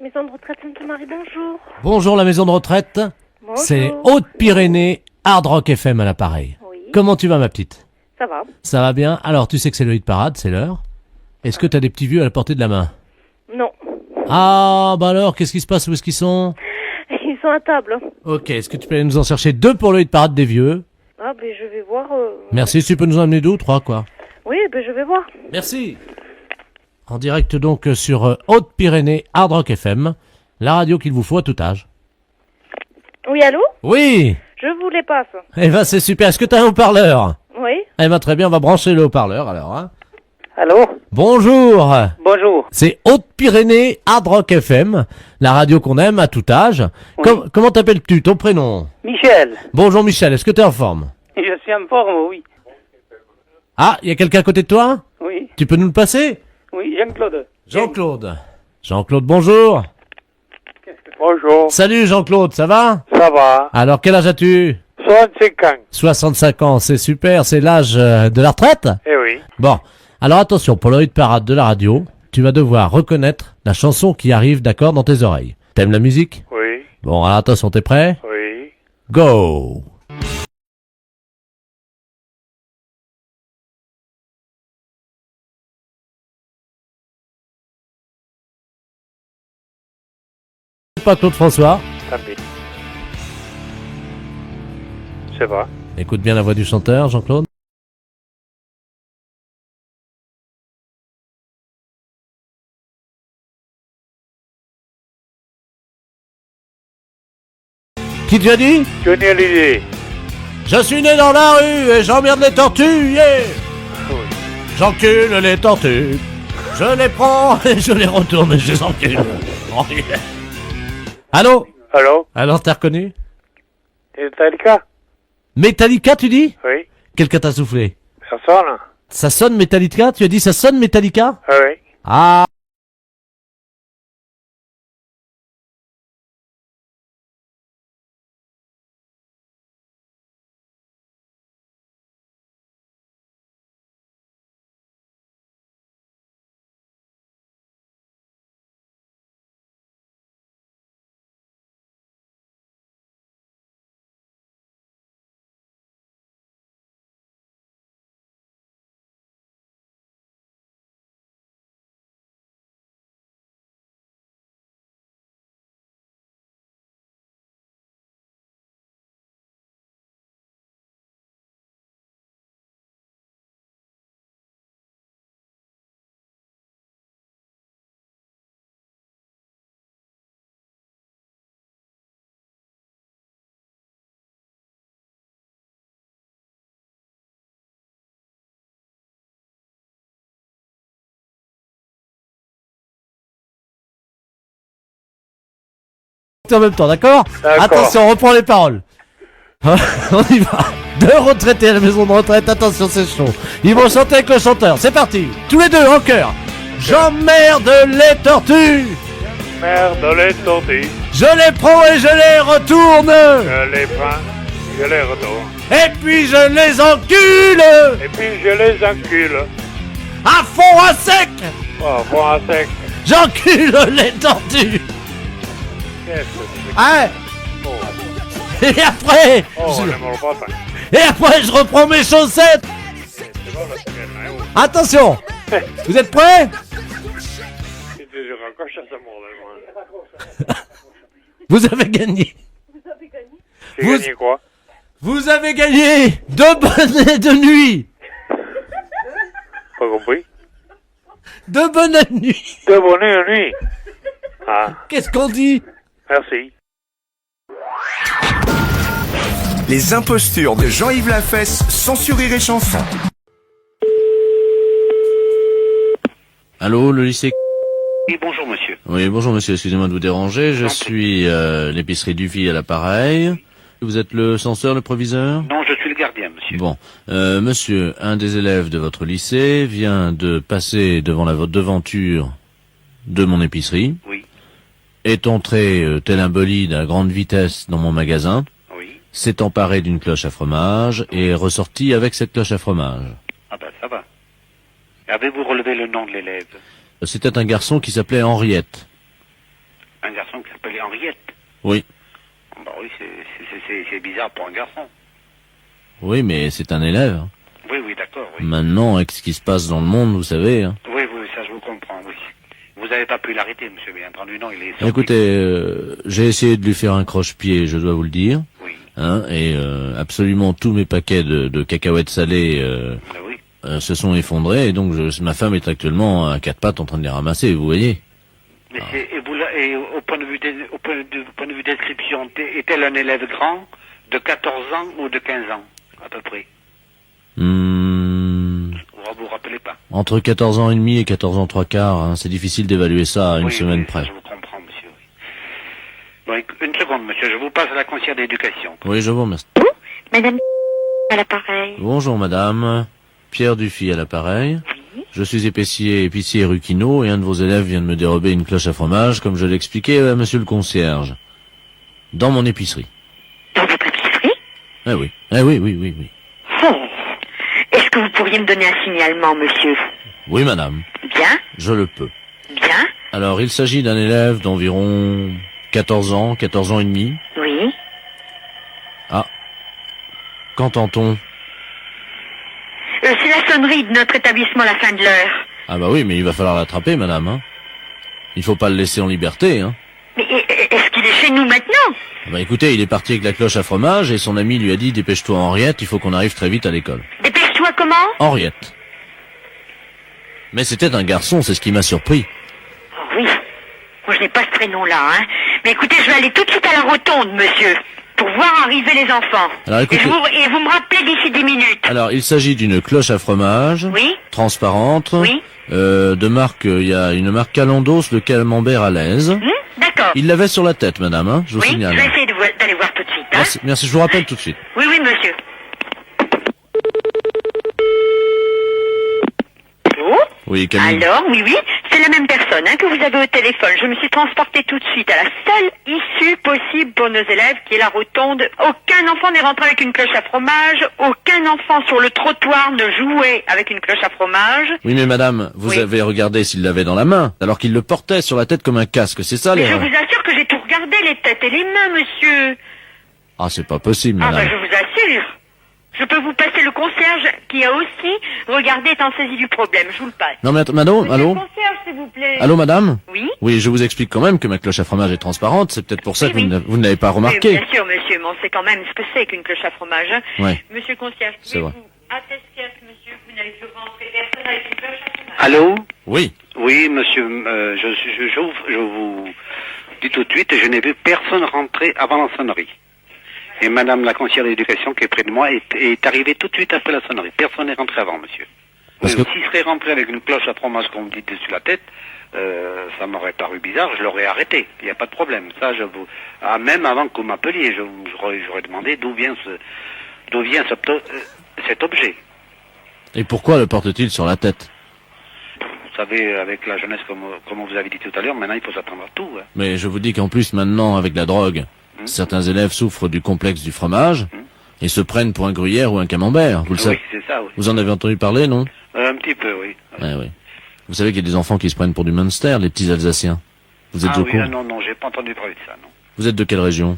Maison de retraite Sainte-Marie, bonjour. Bonjour la maison de retraite. Bonjour. C'est Haute-Pyrénées, Hard Rock FM à l'appareil. Oui. Comment tu vas ma petite? Ça va. Ça va bien? Alors tu sais que c'est le hit parade, c'est l'heure. Est-ce que t'as des petits vieux à la portée de la main? Non. Ah bah alors, qu'est-ce qui se passe? Où est-ce qu'ils sont? Ils sont à table. Ok, est-ce que tu peux aller nous en chercher 2 pour le hit parade des vieux? Ah, ben je vais voir. Merci, si tu peux nous en amener 2 ou 3 quoi. Oui, ben je vais voir. Merci. En direct donc sur Haute-Pyrénées, Hard Rock FM, la radio qu'il vous faut à tout âge. Oui, allô? Oui. Je vous les passe. Eh ben c'est super, est-ce que t'as un haut-parleur? Oui. Eh ben très bien, on va brancher le haut-parleur alors. Hein. Allô? Bonjour. Bonjour. C'est Haute-Pyrénées, Hard Rock FM, la radio qu'on aime à tout âge. Oui. Comment t'appelles-tu, ton prénom? Michel. Bonjour Michel, est-ce que t'es en forme? Je suis en forme, oui. Ah, il y a quelqu'un à côté de toi? Oui. Tu peux nous le passer? Oui, Jean-Claude. Jean-Claude. Jean-Claude, bonjour. Bonjour. Salut Jean-Claude, ça va? Ça va? Alors quel âge as-tu? 65 ans. 65 ans, c'est super, c'est l'âge de la retraite? Eh oui. Bon, alors attention, pour le hit parade de la radio, tu vas devoir reconnaître la chanson qui arrive d'accord dans tes oreilles. T'aimes la musique? Oui. Bon, alors attention, t'es prêt? Oui. Go! Pas Claude François. Tant pis. C'est vrai. Écoute bien la voix du chanteur, Jean-Claude. Qui tu as dit? Johnny Hallyday. Je suis né dans la rue et j'emmerde les tortues, yeah! Oui. J'encule les tortues. Je les prends et je les retourne et je les encule. Oh, yeah. Allô? Allô? Alors, t'as reconnu? C'est Metallica? Metallica, tu dis? Oui. Quelqu'un t'a soufflé. Personne? Ça sonne Metallica? Tu as dit ça sonne Metallica? Ah oui. Ah! En même temps, d'accord? D'accord. Attention, on reprend les paroles. On y va. 2 retraités à la maison de retraite, attention, c'est chaud. Ils vont chanter avec le chanteur, c'est parti. Tous les deux, en chœur. J'emmerde les tortues. Merde, les tortues. Je les prends et je les retourne. Je les prends. Je les retourne. Et puis je les encule. Et puis je les encule. À fond, à sec. Oh, bon à sec. J'encule les tortues. Qu'est-ce que c'est? Hein? Oh. Et après, Oh, on ne m'en pas ça. et après je reprends mes chaussettes. C'est bon, la semaine, hein? Oh. Attention. Vous êtes prêts? Si tu raccroches à ce mot-là, Vous avez gagné. j'ai Vous- gagné quoi? Vous avez gagné 2 bonnets de nuit. Pas compris? 2 bonnets de nuit. De bonne nuit. Ah, Qu'est-ce qu'on dit? merci. Les impostures de Jean-Yves Lafesse, sans sourire et chanson. Allô, le lycée? Oui, bonjour monsieur. Oui, bonjour monsieur, excusez-moi de vous déranger. Je suis l'épicerie Duvy à l'appareil. Vous êtes le censeur, le proviseur? Non, je suis le gardien, monsieur. Bon, monsieur, un des élèves de votre lycée vient de passer devant la devanture de mon épicerie, Oui, est entré tel un bolide à grande vitesse dans mon magasin, oui. s'est emparé d'une cloche à fromage et est ressorti avec cette cloche à fromage. Ah ben, ça va. Avez-vous relevé le nom de l'élève? C'était un garçon qui s'appelait Henriette. Henriette. Oui. Bah oui, c'est bizarre pour un garçon. Oui, mais c'est un élève. Oui, d'accord, oui. Maintenant, avec ce qui se passe dans le monde, vous savez. Hein. Oui, ça je vous comprends, oui. Vous n'avez pas pu l'arrêter, monsieur, bien entendu, non, il est sorti. Écoutez, j'ai essayé de lui faire un croche-pied, je dois vous le dire. Oui. Hein, et absolument tous mes paquets de cacahuètes salées Oui. se sont effondrés, et donc ma femme est actuellement à quatre pattes en train de les ramasser, vous voyez. Mais et au point de vue description, est-elle un élève grand de 14 ans ou de 15 ans, à peu près? Vous rappelez pas? Entre 14 ans et demi et 14 ans 3/4, hein, c'est difficile d'évaluer ça à une semaine oui, près. Je vous comprends, monsieur. Oui. Bon, une seconde, monsieur, je vous passe à la conseillère d'éducation. Oui, je vous remercie. Madame à l'appareil. Bonjour madame, Pierre Dufy à l'appareil. Je suis épicier Ruquino et un de vos élèves vient de me dérober une cloche à fromage, comme je l'expliquais à monsieur le concierge. Dans mon épicerie. Dans votre épicerie? Oui. Oui. Oh. Est-ce que vous pourriez me donner un signalement, monsieur? Oui madame, Bien, je le peux. bien, Alors il s'agit d'un élève d'environ 14 ans et demi. oui. Qu'entend-on? C'est la sonnerie de notre établissement à la fin de l'heure. Ah bah oui, mais il va falloir l'attraper madame, hein. Il faut pas le laisser en liberté, hein. Mais est-ce qu'il est chez nous maintenant? Ah bah écoutez, il est parti avec la cloche à fromage et son ami lui a dit « Dépêche-toi Henriette, il faut qu'on arrive très vite à l'école. Dépêche-toi comment? » Henriette. Mais c'était un garçon, c'est ce qui m'a surpris. Oh oui. Moi, je n'ai pas ce prénom-là, hein. Mais écoutez, je vais aller tout de suite à la rotonde, monsieur, pour voir arriver les enfants. Alors, écoutez- Et vous me rappelez d'ici 10 minutes. Alors, il s'agit d'une cloche à fromage, Oui. transparente, Oui. de marque, il y a une marque Calandos, le camembert à l'aise. D'accord. Il l'avait sur la tête, madame, hein, je vous Oui, je signale. vais essayer d'aller voir tout de suite, hein. Merci, je vous rappelle tout de suite. Oui, monsieur. Allô? Oui, Camille. Alors, oui, c'est la même personne que vous avez au téléphone. Je me suis transportée tout de suite à la seule issue possible pour nos élèves, qui est la rotonde. Aucun enfant n'est rentré avec une cloche à fromage. Aucun enfant sur le trottoir ne jouait avec une cloche à fromage. Oui, mais madame, vous Oui. avez regardé s'il l'avait dans la main, alors qu'il le portait sur la tête comme un casque, c'est ça Mais je l'erreur? vous assure que j'ai tout regardé, les têtes et les mains, monsieur. Ah, c'est pas possible, Ah madame. je vous assure. Je peux vous passer le concierge qui a aussi regardé et en saisi du problème. Je vous le passe. Non, mais madame, Monsieur allô? le concierge, s'il vous plaît. Allô, madame? Oui. Oui, je vous explique quand même que ma cloche à fromage est transparente, c'est peut-être pour ça que Oui. vous ne l'avez pas Oui, remarqué. bien sûr, monsieur, mais on sait quand même ce que c'est qu'une cloche à fromage. Hein. Ouais. Monsieur le concierge, C'est vrai. pouvez-vous attester à ce monsieur que vous n'avez pu rentrer personne avec une cloche à fromage? Allô? Oui. Oui, monsieur, je vous dis tout de suite, je n'ai vu personne rentrer avant la sonnerie. Et madame la conseillère d'éducation qui est près de moi est arrivée tout de suite après la sonnerie. Personne n'est rentré avant, monsieur. Parce Oui, que- s'il serait rentré avec une cloche à fromage, comme vous dites, dessus la tête, ça m'aurait paru bizarre, je l'aurais arrêté. Il n'y a pas de problème. Ça, je vous... Ah, même avant que vous m'appeliez, j'aurais demandé d'où vient cet objet. Et pourquoi le porte-t-il sur la tête? Vous savez, avec la jeunesse, comme vous avez dit tout à l'heure, maintenant il faut s'attendre à tout. Hein. Mais je vous dis qu'en plus maintenant, avec la drogue, certains élèves souffrent du complexe du fromage et se prennent pour un gruyère ou un camembert. Vous le savez. Oui, c'est ça, oui. Vous en avez entendu parler, non? Un petit peu, oui. Oui. Vous savez qu'il y a des enfants qui se prennent pour du Munster, les petits Alsaciens. Vous êtes Ah au oui, courant? non, j'ai pas entendu parler de ça, non. Vous êtes de quelle région?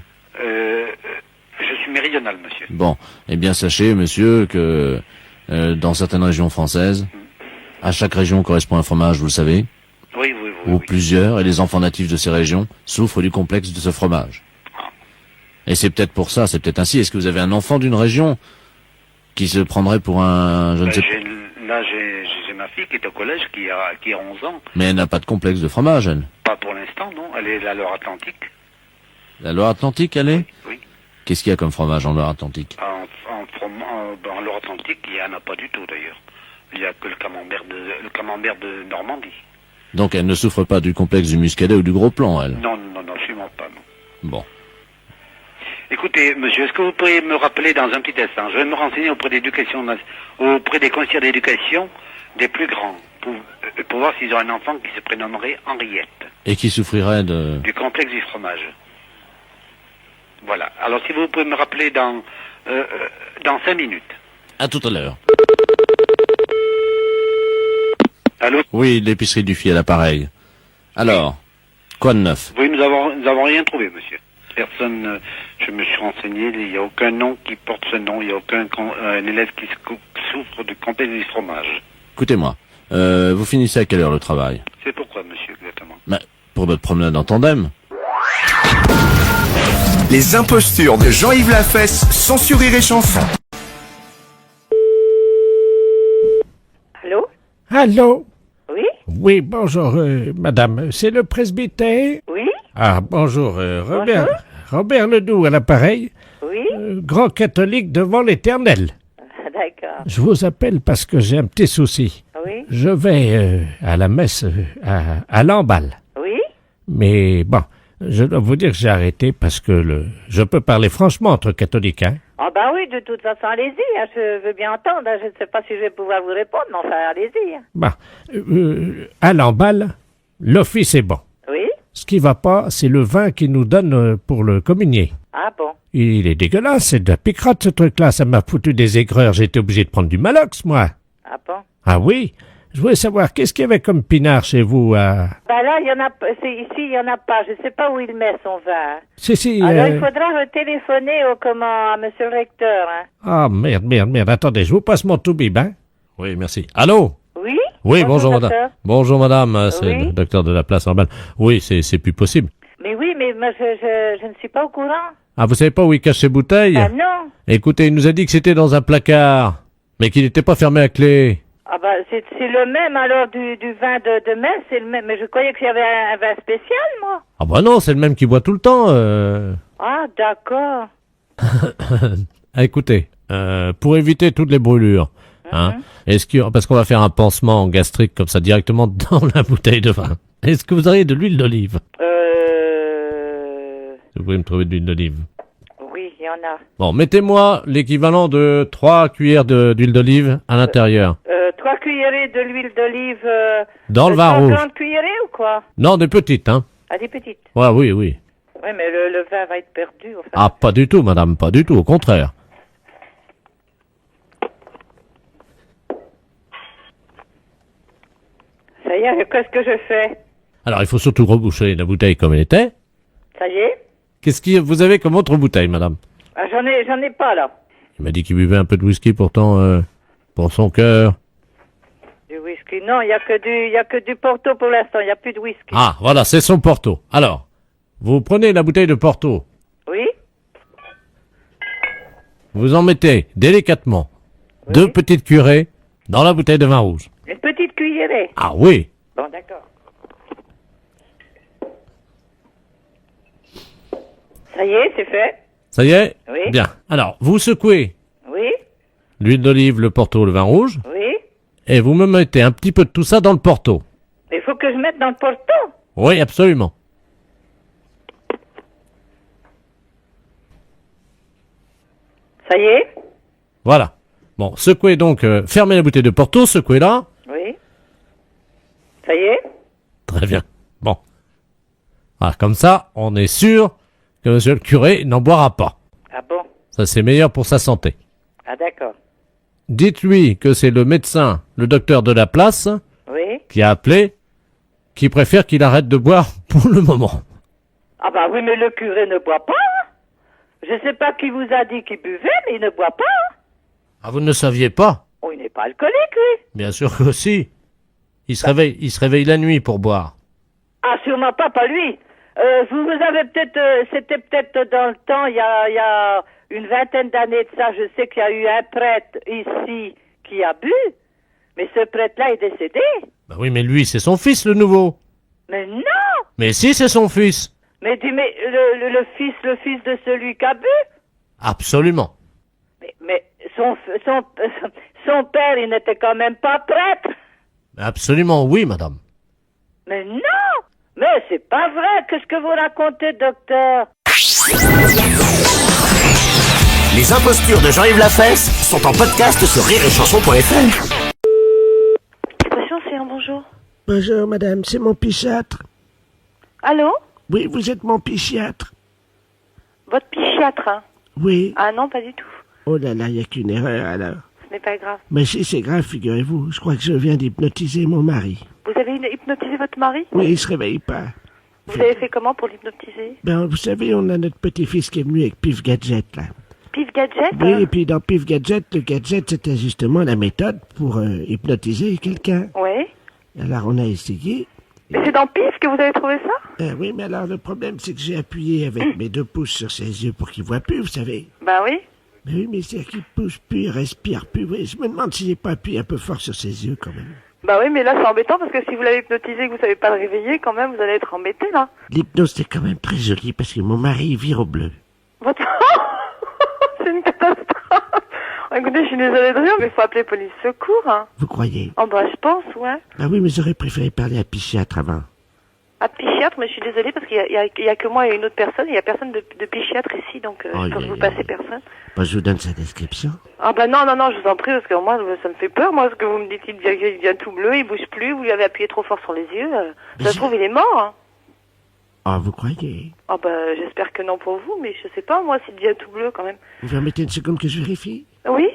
Je suis méridional, monsieur. Bon, eh bien sachez, monsieur, que dans certaines régions françaises, à chaque région correspond un fromage, vous le savez, Oui. ou plusieurs, et les enfants natifs de ces régions souffrent du complexe de ce fromage. Et c'est peut-être pour ça, c'est peut-être ainsi. Est-ce que vous avez un enfant d'une région qui se prendrait pour un... je ne sais pas. J'ai ma fille qui est au collège, qui a 11 ans. Mais elle n'a pas de complexe de fromage, elle. Pas pour l'instant, non. Elle est à Loire-Atlantique. La Loire-Atlantique, elle est? Oui. Qu'est-ce qu'il y a comme fromage en Loire-Atlantique? En Loire-Atlantique, il n'y en a pas du tout, d'ailleurs. Il n'y a que le camembert de Normandie. Donc elle ne souffre pas du complexe du muscadet ou du gros plan, elle. Non, sûrement pas, non. Bon. Écoutez, monsieur, est-ce que vous pourriez me rappeler dans un petit instant? Je vais me renseigner auprès auprès des conseillers d'éducation des plus grands, pour voir s'ils ont un enfant qui se prénommerait Henriette, Et qui souffrirait de... du complexe du fromage. Voilà. Alors, si vous pouvez me rappeler dans 5 minutes. À tout à l'heure. Allô? Oui, l'épicerie du Fiel à l'appareil. Alors, Quoi de neuf? Oui, nous avons rien trouvé, monsieur. Personne, je me suis renseigné, il n'y a aucun nom qui porte ce nom, il n'y a aucun un élève qui souffre de complexe du fromage. Écoutez-moi, vous finissez à quelle heure le travail? C'est pourquoi, monsieur, exactement? Bah, pour notre promenade en tandem. Les impostures de Jean-Yves Lafesse, sans sourire et chanson. Allô? Allô? Oui? Oui, bonjour, madame. C'est le presbytère? Oui? Ah, bonjour, Robert Ledoux à l'appareil, Oui? grand catholique devant l'Éternel. D'accord. Je vous appelle parce que j'ai un petit souci. Oui? Je vais à la messe à Lamballe. Oui? Mais bon, je dois vous dire que j'ai arrêté parce que je peux parler franchement entre catholiques, hein? Ah bah oui, de toute façon, allez-y, hein, je veux bien entendre. Hein, je ne sais pas si je vais pouvoir vous répondre, mais enfin, allez-y. Hein. Bon, à Lamballe, l'office est bon. Oui? Ce qui va pas, c'est le vin qu'ils nous donnent pour le communier. Ah bon? Il est dégueulasse, c'est de la picrate ce truc-là, ça m'a foutu des aigreurs, j'ai été obligé de prendre du Malox, moi. Ah bon? Ah oui? Je voulais savoir, qu'est-ce qu'il y avait comme pinard chez vous à... Bah là, il y en a pas, ici, il y en a pas, je sais pas où il met son vin. Si, Alors, il faudra téléphoner à monsieur le recteur, hein. Ah, merde, attendez, je vous passe mon toubib, hein? Oui, merci. Allô? Oui? Oui, bonjour docteur. madame. Bonjour madame, c'est Oui. le docteur de la place Lamballe. Oui, c'est plus possible. Mais oui, mais moi, je ne suis pas au courant. Ah, vous savez pas où il cache ses bouteilles? Ah non. Écoutez, il nous a dit que c'était dans un placard, mais qu'il n'était pas fermé à clé. Ah bah, c'est le même, alors, du vin de messe, c'est le même. Mais je croyais qu'il y avait un vin spécial, moi. Ah bah non, c'est le même qui boit tout le temps. Ah, d'accord. Ah, écoutez, pour éviter toutes les brûlures, hein, parce qu'on va faire un pansement gastrique comme ça directement dans la bouteille de vin. Est-ce que vous auriez de l'huile d'olive? Vous pouvez me trouver de l'huile d'olive. Oui, il y en a. Bon, mettez-moi l'équivalent de 3 cuillères d'huile d'olive à l'intérieur. 3 cuillerées de l'huile d'olive. Dans le vin rouge. 50 cuillerées ou quoi? Non, des petites, hein. Ah, des petites. Ouais, oui. Oui, mais le vin va être perdu, enfin. Ah, pas du tout, madame, pas du tout, au contraire. Ça y est, qu'est-ce que je fais? Alors, il faut surtout reboucher la bouteille comme elle était. Ça y est? Qu'est-ce que vous avez comme autre bouteille, madame? Ah, j'en ai pas, là. Il m'a dit qu'il buvait un peu de whisky, pourtant, pour son cœur. Du whisky. Non, il y a que du Porto pour l'instant, il n'y a plus de whisky. Ah, voilà, c'est son Porto. Alors, vous prenez la bouteille de Porto, Oui? vous en mettez délicatement 2 petites cuillerées dans la bouteille de vin rouge. Une petite cuillerée. Ah oui. Bon, d'accord. Ça y est, c'est fait. Ça y est? Oui. Bien. Alors, vous secouez Oui? l'huile d'olive, le Porto, le vin rouge, Oui? et vous me mettez un petit peu de tout ça dans le Porto. Il faut que je mette dans le Porto. Oui, absolument. Ça y est? Voilà. Bon, secouez donc, fermez la bouteille de Porto, secouez-la. Oui? Ça y est? Très bien. Bon. Ah, comme ça, on est sûr que monsieur le curé n'en boira pas. Ah bon? Ça, c'est meilleur pour sa santé. Ah d'accord. Dites-lui que c'est le médecin, le docteur de la place, Oui? qui a appelé, qui préfère qu'il arrête de boire pour le moment. Ah bah oui, mais le curé ne boit pas. Hein. Je sais pas qui vous a dit qu'il buvait, mais il ne boit pas. Hein. Ah, vous ne saviez pas? Oh, il n'est pas alcoolique, lui. Bien sûr que si. Il se réveille la nuit pour boire. Ah, sûrement pas lui. Vous avez peut-être, c'était peut-être dans le temps, il y a une vingtaine d'années de ça, je sais qu'il y a eu un prêtre ici qui a bu, mais ce prêtre-là est décédé. Bah oui, mais lui, c'est son fils, le nouveau. Mais non! Mais si, c'est son fils. Mais le fils de celui qui a bu? Absolument. Mais son père, il n'était quand même pas prêtre. Absolument, oui, madame. Mais non! Mais c'est pas vrai, qu'est-ce que vous racontez, docteur? Les impostures de Jean-Yves Lafesse sont en podcast sur rireetchanson.fr. Attention, c'est un bonjour. Bonjour, madame, c'est mon psychiatre. Allô? Oui, vous êtes mon psychiatre. Votre psychiatre, hein? Oui. Ah non, pas du tout. Oh là là, il n'y a qu'une erreur, alors. Ce n'est pas grave. Mais si, c'est grave, figurez-vous. Je crois que je viens d'hypnotiser mon mari. Vous avez hypnotisé votre mari? Oui, il se réveille pas. Vous avez fait comment pour l'hypnotiser? Ben, vous savez, on a notre petit-fils qui est venu avec Pif Gadget, là. Pif Gadget? Oui, et puis dans Pif Gadget, le gadget, c'était justement la méthode pour hypnotiser quelqu'un. Oui. Alors, on a essayé. Mais c'est dans Pif que vous avez trouvé ça? Oui, mais alors, le problème, c'est que j'ai appuyé avec mes 2 pouces sur ses yeux pour qu'il voit plus, vous savez. Bah oui. Mais oui, mais c'est qu'il pousse plus, il respire plus. Oui, je me demande si j'ai pas appuyé un peu fort sur ses yeux, quand même. Bah oui, mais là c'est embêtant parce que si vous l'avez hypnotisé et que vous savez pas le réveiller, quand même, vous allez être embêté là. L'hypnose, c'est quand même très joli parce que mon mari il vire au bleu. Votre... c'est une catastrophe. Écoutez, je suis désolée de rire, mais il faut appeler police secours. Hein. Vous croyez? Oh bah je pense, ouais. Ah oui, mais j'aurais préféré parler à psychiatre avant. À psychiatre, mais je suis désolée parce qu'il y a que moi et une autre personne, il y a personne de psychiatre ici, donc je peux vous passer personne. Bah, je vous donne sa description. Ah bah non, je vous en prie, parce que moi, ça me fait peur, moi, ce que vous me dites, il devient tout bleu, il bouge plus, vous lui avez appuyé trop fort sur les yeux, ça se trouve, il est mort, hein. Ah, vous croyez? Ah bah, j'espère que non pour vous, mais je sais pas, moi, s'il devient tout bleu, quand même. Vous permettez une seconde que je vérifie? Oui?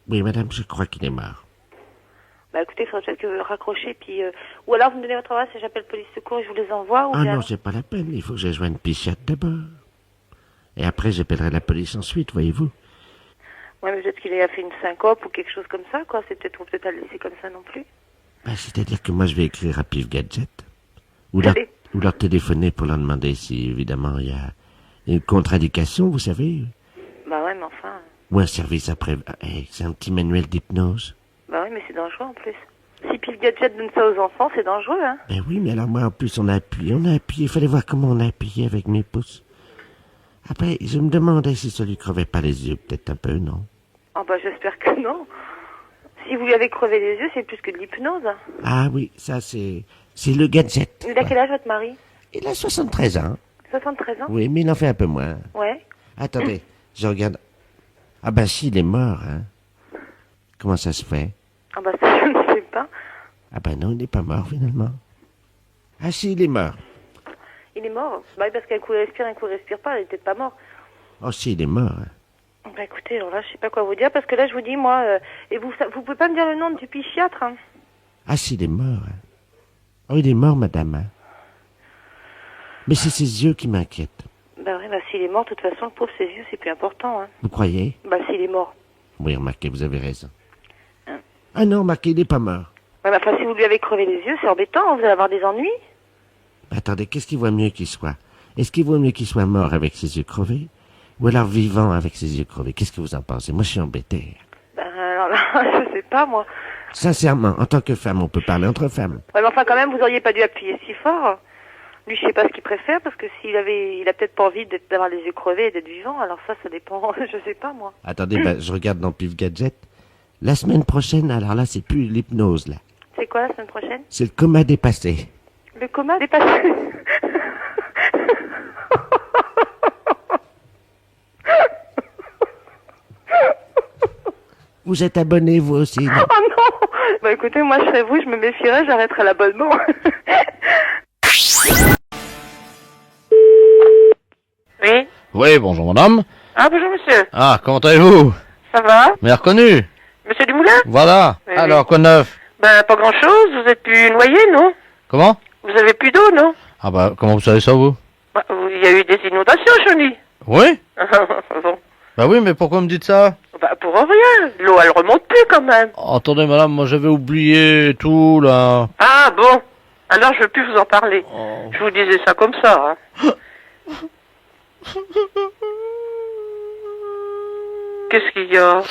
Oui, madame, je crois qu'il est mort. Bah écoutez, il faudrait peut-être que vous raccrochez, puis... ou alors, vous me donnez votre adresse et j'appelle police secours et je vous les envoie, ou Ah bien... non, c'est pas la peine, il faut que je joigne psychiatre d'abord. Et après, j'appellerai la police ensuite, voyez-vous. Ouais, mais peut-être qu'il a fait une syncope ou quelque chose comme ça, quoi. C'est peut-être, faut peut-être pas le laisser comme ça non plus. Bah, c'est-à-dire que moi, je vais écrire à Pif Gadget. Ou leur téléphoner pour leur demander si, évidemment, il y a une contre-indication, vous savez. Bah ouais, mais enfin... Ou un service après... c'est un petit manuel d'hypnose. Bah oui, mais c'est dangereux en plus. Si Pif Gadget donne ça aux enfants, c'est dangereux, hein. Ben oui, mais alors moi, en plus, on a appuyé. Il fallait voir comment on a appuyé avec mes pouces. Après, je me demandais si ça lui crevait pas les yeux, peut-être un peu, non? Ah bah j'espère que non. Si vous lui avez crevé les yeux, c'est plus que de l'hypnose. Ah oui, ça c'est le gadget. Il a quel âge votre mari? Il a 73 ans. 73 ans? Oui, mais il en fait un peu moins. Ouais. Attendez, je regarde. Ah ben si, il est mort, hein. Comment ça se fait? Ah bah ça, je ne sais pas. Ah ben non, il n'est pas mort, finalement. Ah si, il est mort. Il est mort? Bah oui, parce qu'un coup il respire, un coup il respire pas, il est peut-être pas mort. Oh si, il est mort, hein. Bah écoutez, alors là, je sais pas quoi vous dire, parce que là, je vous dis, moi... et vous pouvez pas me dire le nom du psychiatre, hein? Ah si, il est mort, hein. Oh, il est mort, madame, hein. Mais c'est ses yeux qui m'inquiètent. Bah oui, bah s'il est mort, de toute façon, le pauvre, ses yeux, c'est plus important, hein. Vous croyez? Bah s'il est mort. Oui, remarquez, vous avez raison. Ah non, remarquez, il n'est pas mort. Ouais, mais enfin, si vous lui avez crevé les yeux, c'est embêtant, hein, vous allez avoir des ennuis. Attendez, qu'est-ce qu'il vaut mieux qu'il soit? Est-ce qu'il vaut mieux qu'il soit mort avec ses yeux crevés? Ou alors vivant avec ses yeux crevés? Qu'est-ce que vous en pensez? Moi, je suis embêté. Ben, alors là, je sais pas, moi. Sincèrement, en tant que femme, on peut parler entre femmes. Ouais, mais enfin, quand même, vous auriez pas dû appuyer si fort. Lui, je sais pas ce qu'il préfère, parce que il a peut-être pas envie d'avoir les yeux crevés et d'être vivant, alors ça dépend, je sais pas, moi. Attendez, je regarde dans Pif Gadget. La semaine prochaine, alors là, c'est plus l'hypnose, là. C'est quoi, la semaine prochaine? C'est le coma dépassé. Le coma dépassé. Vous êtes abonné, vous aussi, non? Oh non! Bah écoutez, moi je serais vous, je me méfierais, j'arrêterais l'abonnement. Oui? Oui, bonjour madame. Ah bonjour monsieur, Ah, comment allez-vous? ça va? M'avez reconnu? Monsieur Dumoulin? Voilà. Oui, Alors, quoi de neuf? Ben pas grand chose, vous êtes plus noyé, non? Comment? Vous avez plus d'eau, non? Ah bah, comment vous savez ça, vous? Bah, il y a eu des inondations, Johnny. Oui? Bon. Bah oui, mais pourquoi me dites ça? Bah pour rien, l'eau elle remonte plus quand même. Attendez madame, moi j'avais oublié tout, là. Ah bon, alors je veux plus vous en parler. Oh. Je vous disais ça comme ça, hein. Qu'est-ce qu'il y a?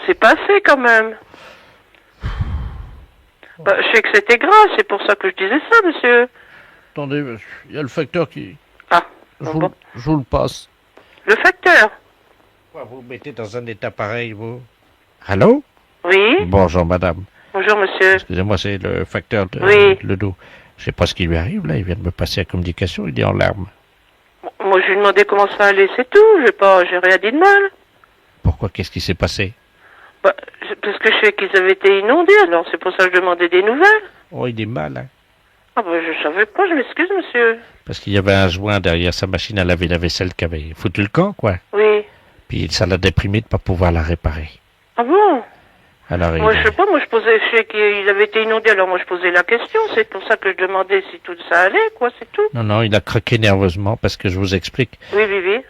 C'est passé quand même. Bah, je sais que c'était grave, c'est pour ça que je disais ça, monsieur. Attendez, il y a le facteur qui... Ah, Je bon. vous le passe. Le facteur? Pourquoi vous mettez dans un état pareil, vous? Allô? Oui. Bonjour madame. Bonjour, monsieur. Excusez-moi, c'est le facteur de Oui. le dos. Je sais pas ce qui lui arrive, là, il vient de me passer la communication, il est en larmes. Moi, je lui ai demandé comment ça allait, c'est tout. J'ai rien dit de mal. Pourquoi? Qu'est-ce qui s'est passé? Bah, parce que je sais qu'ils avaient été inondés, alors c'est pour ça que je demandais des nouvelles. Oh, il est mal, hein? Ah bah, je savais pas, je m'excuse, monsieur. Parce qu'il y avait un joint derrière sa machine à laver la vaisselle qui avait foutu le camp, quoi. Oui. Puis ça l'a déprimé de pas pouvoir la réparer. Ah bon? Alors, Moi, je sais pas, moi, je sais qu'il avait été inondé, alors moi, je posais la question. C'est pour ça que je demandais si tout ça allait, quoi, c'est tout. Non, il a craqué nerveusement parce que je vous explique. Oui.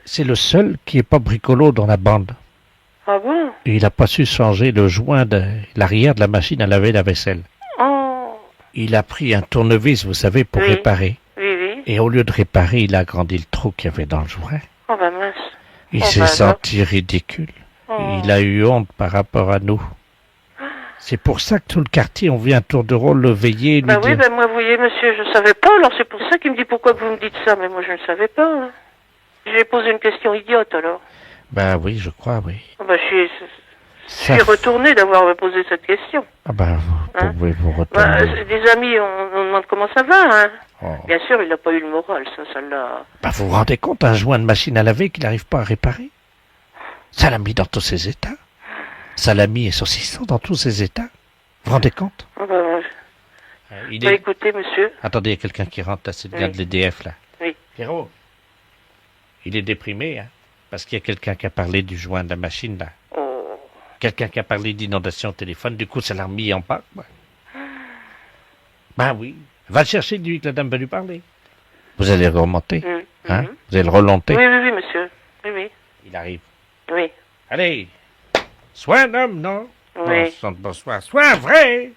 C'est le seul qui est pas bricolo dans la bande. Ah bon? Et il a pas su changer le joint de l'arrière de la machine à laver la vaisselle. Oh. Il a pris un tournevis, vous savez, pour Oui. réparer. Oui. Et au lieu de réparer, il a agrandi le trou qu'il y avait dans le joint. Oh, bah mince. Il Oh, s'est bah, senti ridicule. Oh. Il a eu honte par rapport à nous. C'est pour ça que tout le quartier, on vient à tour de rôle le veiller et lui Bah oui, dire... bah moi, vous voyez, monsieur, je savais pas, alors c'est pour ça qu'il me dit pourquoi vous me dites ça, mais moi, je ne savais pas. Hein. J'ai posé une question idiote, alors. Bah oui, je crois, oui. Oh, bah, je Ça- suis retourné d'avoir posé cette question. Ah bah, vous Hein pouvez vous Bah, retourner. des amis, on demande comment ça va, hein. Oh. Bien sûr, il n'a pas eu le moral, ça l'a... Bah, vous vous rendez compte, un joint de machine à laver qu'il n'arrive pas à réparer? Ça l'a mis dans tous ses états. Ça l'a mis et saucisson dans tous ses états. Vous vous rendez compte? Oh, bah, Il bah, écoutez, monsieur. Attendez, il y a quelqu'un qui rentre, là, c'est le gars Oui. de l'EDF, là. Oui. Pierrot, il est déprimé, hein, parce qu'il y a quelqu'un qui a parlé du joint de la machine, là. Oh. Quelqu'un qui a parlé d'inondation au téléphone, du coup, ça l'a remis en bas, quoi. Ben oui. Va le chercher, lui, que la dame va lui parler. Vous allez le remonter, hein? Vous allez le remonter. Oui, monsieur. Oui. Il arrive. Oui. Allez. Sois un homme, non? Oui. Bonsoir. Sois un vrai.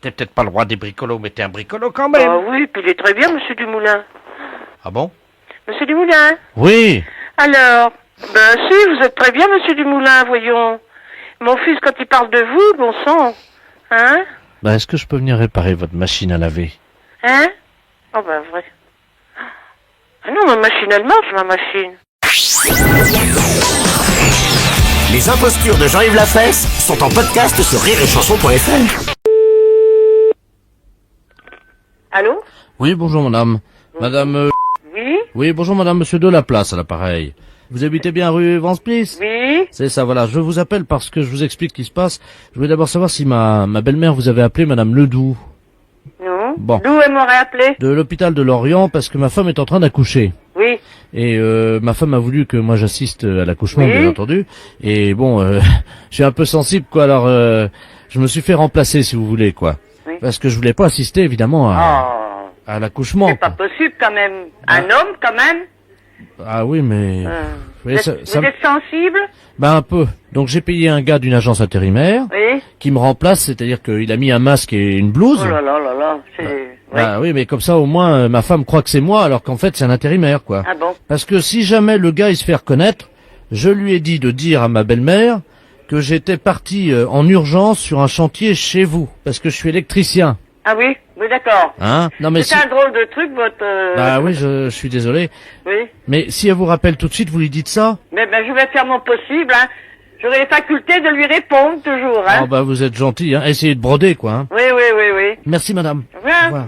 T'es peut-être pas le roi des bricolos, mais t'es un bricolo quand même. Ah oui, puis il est très bien, monsieur Dumoulin. Ah bon? Monsieur Dumoulin? Oui. Alors, ben si, vous êtes très bien, monsieur Dumoulin, voyons. Mon fils, quand il parle de vous, bon sang, hein? Ben, est-ce que je peux venir réparer votre machine à laver? Hein? Oh ben vrai. Ah non, ma machine, elle marche, ma machine. Les impostures de Jean-Yves Lafesse sont en podcast sur rireetchanson.fr. Allô? Oui, bonjour madame. Madame... Oui? Oui, bonjour madame, monsieur de la place à l'appareil. Vous habitez bien rue Vansplis? Oui? C'est ça, voilà. Je vous appelle parce que je vous explique ce qui se passe. Je voulais d'abord savoir si ma belle-mère vous avait appelé madame Ledoux. Non? Bon. D'où elle m'aurait appelé? De l'hôpital de Lorient parce que ma femme est en train d'accoucher. Oui. Et ma femme a voulu que moi j'assiste à l'accouchement, Oui. bien entendu. Et bon, je suis un peu sensible, quoi. Alors, je me suis fait remplacer, si vous voulez, quoi. Oui. Parce que je voulais pas assister, évidemment, à l'accouchement. C'est pas quoi. possible, quand même. Un homme, quand même? Ah oui, mais... Vous Oui, ça- êtes ça- sensible? Ben un peu. Donc j'ai payé un gars d'une agence intérimaire Oui. qui me remplace, c'est-à-dire qu'il a mis un masque et une blouse. Oh là, c'est... Ah oui, mais comme ça au moins ma femme croit que c'est moi alors qu'en fait c'est un intérimaire quoi. Ah bon? Parce que si jamais le gars il se fait reconnaître, je lui ai dit de dire à ma belle-mère que j'étais parti en urgence sur un chantier chez vous parce que je suis électricien. Ah oui, d'accord. Hein? Non mais C'est si... un drôle de truc, votre... Bah oui, je suis désolé. Oui. Mais si elle vous rappelle tout de suite, vous lui dites ça? Mais ben, je vais faire mon possible, hein. J'aurai les facultés de lui répondre, toujours, hein. Oh bah vous êtes gentil, hein. Essayez de broder quoi. Hein. Oui. Merci madame. Au revoir. Au revoir.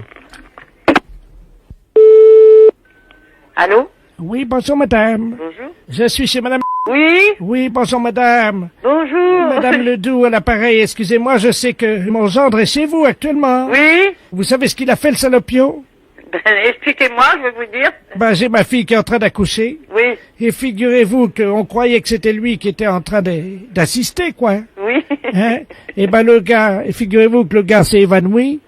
Allô? Oui, bonjour madame. Bonjour. Je suis chez madame... Oui? Oui, bonjour madame. Bonjour. Madame Ledoux à l'appareil, excusez-moi, je sais que mon gendre est chez vous actuellement. Oui? Vous savez ce qu'il a fait le salopio? Ben, expliquez-moi, je vais vous dire. Ben, j'ai ma fille qui est en train d'accoucher. Oui. Et figurez-vous qu'on croyait que c'était lui qui était en train d'assister, quoi. Oui. Hein? Et ben le gars, et figurez-vous que le gars s'est évanoui.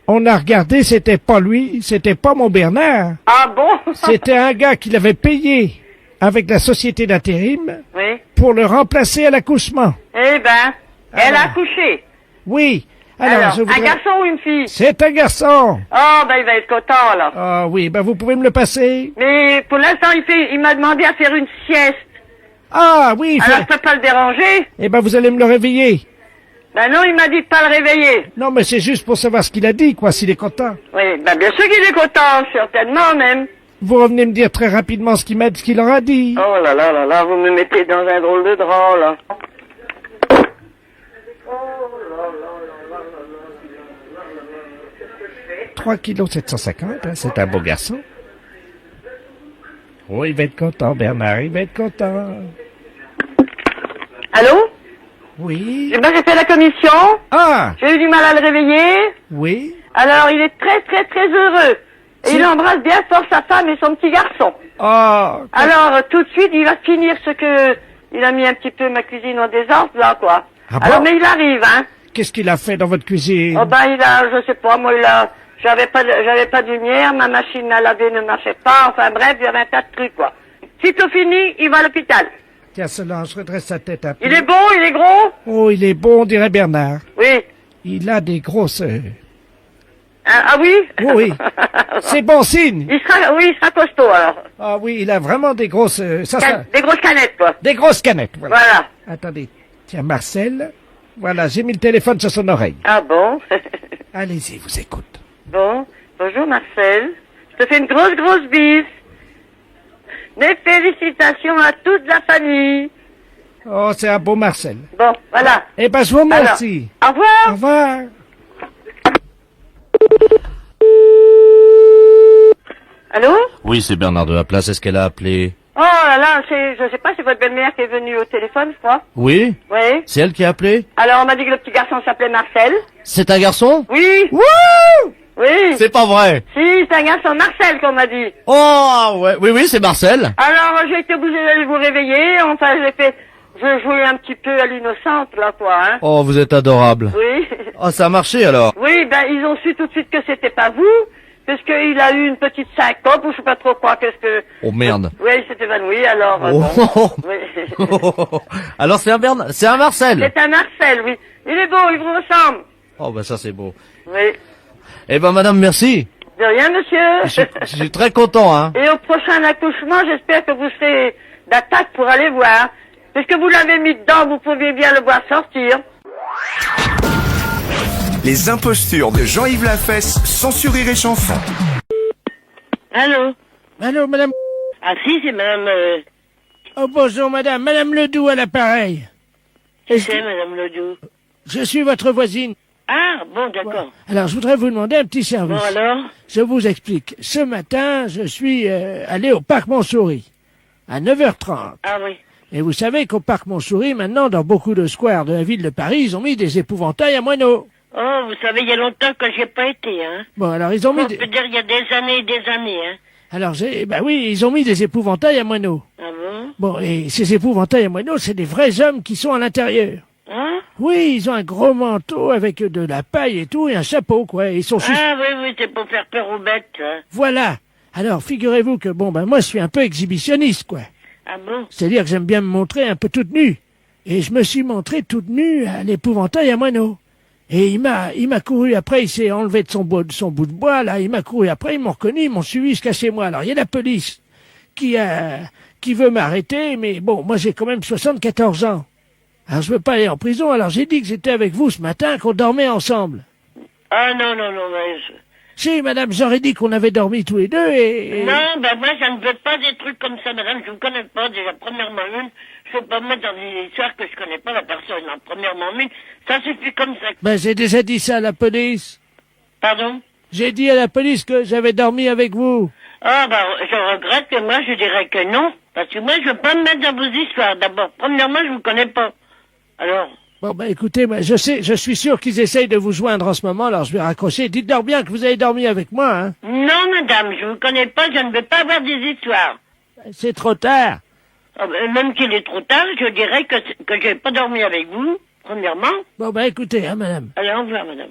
On a regardé, c'était pas lui, c'était pas mon Bernard. Ah bon? C'était un gars qui l'avait payé avec la société d'intérim Oui. pour le remplacer à l'accouchement. Eh ben, elle a Alors. accouché. Oui. Alors, je voudrais... un garçon ou une fille? C'est un garçon. Oh, ben, il va être content, là. Ah oui, ben vous pouvez me le passer. Mais, pour l'instant, il m'a demandé à faire une sieste. Ah oui, Alors, je peux pas le déranger? eh ben vous allez me le réveiller. Ben non, il m'a dit de pas le réveiller. Non, mais c'est juste pour savoir ce qu'il a dit, quoi, s'il est content. Oui, ben bien sûr qu'il est content, certainement même. Vous revenez me dire très rapidement ce qu'il aura dit. Oh là là là là, vous me mettez dans un drôle de drap, là. 3 kilos 750, hein, c'est un beau garçon. Oh, il va être content, Bernard, il va être content. Allô? Oui. Eh ben, j'ai fait la commission. Ah, J'ai eu du mal à le réveiller. oui. Alors, il est très très très heureux. Et il embrasse bien fort sa femme et son petit garçon. Ah, Alors, tout de suite, il va finir ce que... Il a mis un petit peu ma cuisine en désordre, là, quoi. Ah bon? Alors, mais il arrive, hein. qu'est-ce qu'il a fait dans votre cuisine? Oh ben il a, je sais pas, moi j'avais pas de lumière, ma machine à laver ne marchait pas, enfin bref, il y avait un tas de trucs quoi. Sitôt fini, il va à l'hôpital. Tiens, Solange, redresse sa tête un peu. Il est bon, il est gros? Oh, il est bon, on dirait Bernard. Oui. Il a des grosses... Ah oui? Oui, c'est bon signe. Il sera costaud alors. Ah oui, il a vraiment des grosses... Des grosses canettes quoi. Des grosses canettes, voilà. Voilà. Attendez, tiens, Marcel, voilà, j'ai mis le téléphone sur son oreille. Ah bon? Allez-y, vous écoute. Bon, bonjour Marcel. Je te fais une grosse bise. Mes félicitations à toute la famille. Oh, c'est un beau Marcel. Bon, voilà. Eh ben, je vous remercie. Alors, au revoir. Au revoir. Allô? Oui, c'est Bernard de la Place. Est-ce qu'elle a appelé? Oh là là, je sais pas, c'est votre belle-mère qui est venue au téléphone, je crois. Oui? Oui. C'est elle qui a appelé? Alors, on m'a dit que le petit garçon s'appelait Marcel. C'est un garçon? Oui. Wouh! Oui. C'est pas vrai. Si, c'est un garçon Marcel qu'on m'a dit. Oh, ouais. Oui, c'est Marcel. Alors, j'ai été obligée d'aller vous réveiller. Enfin, je jouais un petit peu à l'innocente, là, quoi, hein. Oh, vous êtes adorable. Oui. Oh, ça a marché alors. Oui, ben, ils ont su tout de suite que c'était pas vous, puisqu'il a eu une petite syncope, ou je sais pas trop quoi, qu'est-ce que... Oh, merde. Oui, il s'est évanoui, alors... Oh. Bon. Oui. Alors c'est un Bernard, c'est un Marcel. C'est un Marcel, oui. Il est beau, il vous ressemble. Oh, bah ça c'est beau. Oui. Eh ben, madame, merci. De rien, monsieur. Je suis très content, hein. Et au prochain accouchement, j'espère que vous serez d'attaque pour aller voir. Puisque vous l'avez mis dedans, vous pouviez bien le voir sortir. Les impostures de Jean-Yves Lafesse, sans Rire et Chanson. Allô? Allô, madame? Ah si, c'est madame... Oh, bonjour, madame. Madame Ledoux à l'appareil. C'est madame Ledoux. Je suis votre voisine. Ah, bon, d'accord. Alors, je voudrais vous demander un petit service. Bon, alors? Je vous explique. Ce matin, je suis allé au parc Montsouris, à 9h30. Ah oui. Et vous savez qu'au parc Montsouris, maintenant, dans beaucoup de squares de la ville de Paris, ils ont mis des épouvantails à moineaux. Oh, vous savez, il y a longtemps que j'y ai pas été, hein. Bon, alors, ils ont mis... On peut dire il y a des années et des années, hein. Alors, oui, ils ont mis des épouvantails à moineaux. Ah bon? Bon, et ces épouvantails à moineaux, c'est des vrais hommes qui sont à l'intérieur. Hein? Oui, ils ont un gros manteau avec de la paille et tout, et un chapeau, quoi. Ils sont Ah oui, c'est pour faire peur aux bêtes, hein. Voilà. Alors, figurez-vous que, moi, je suis un peu exhibitionniste, quoi. Ah bon? C'est-à-dire que j'aime bien me montrer un peu toute nue. Et je me suis montré toute nue à l'épouvantail à moineaux. Et il m'a couru après, il s'est enlevé de son bout de bois, là, il m'a couru après, ils m'ont reconnu, ils m'ont suivi jusqu'à chez moi. Alors, il y a la police qui veut m'arrêter, mais bon, moi, j'ai quand même 74 ans. Alors, je veux pas aller en prison, alors j'ai dit que j'étais avec vous ce matin, qu'on dormait ensemble. Ah non, mais... Si, madame, j'aurais dit qu'on avait dormi tous les deux et... Non, ben moi, je ne veux pas des trucs comme ça, madame, je vous connais pas, déjà, premièrement une, je ne veux pas me mettre dans des histoires que je connais pas la personne, hein. Premièrement une, ça suffit comme ça. Ben, j'ai déjà dit ça à la police. Pardon? J'ai dit à la police que j'avais dormi avec vous. Ah, ben, je regrette que moi, je dirais que non, parce que moi, je veux pas me mettre dans vos histoires, d'abord. Premièrement, je vous connais pas. Alors... Bon, ben écoutez, je suis sûr qu'ils essayent de vous joindre en ce moment, alors je vais raccrocher. Dites-leur bien que vous avez dormi avec moi, hein. Non, madame, je vous connais pas, je ne veux pas avoir des histoires. C'est trop tard. Ah, ben, même qu'il est trop tard, je dirais que j'ai pas dormi avec vous, premièrement. Bon, ben écoutez, hein, madame. Allez, au revoir, madame.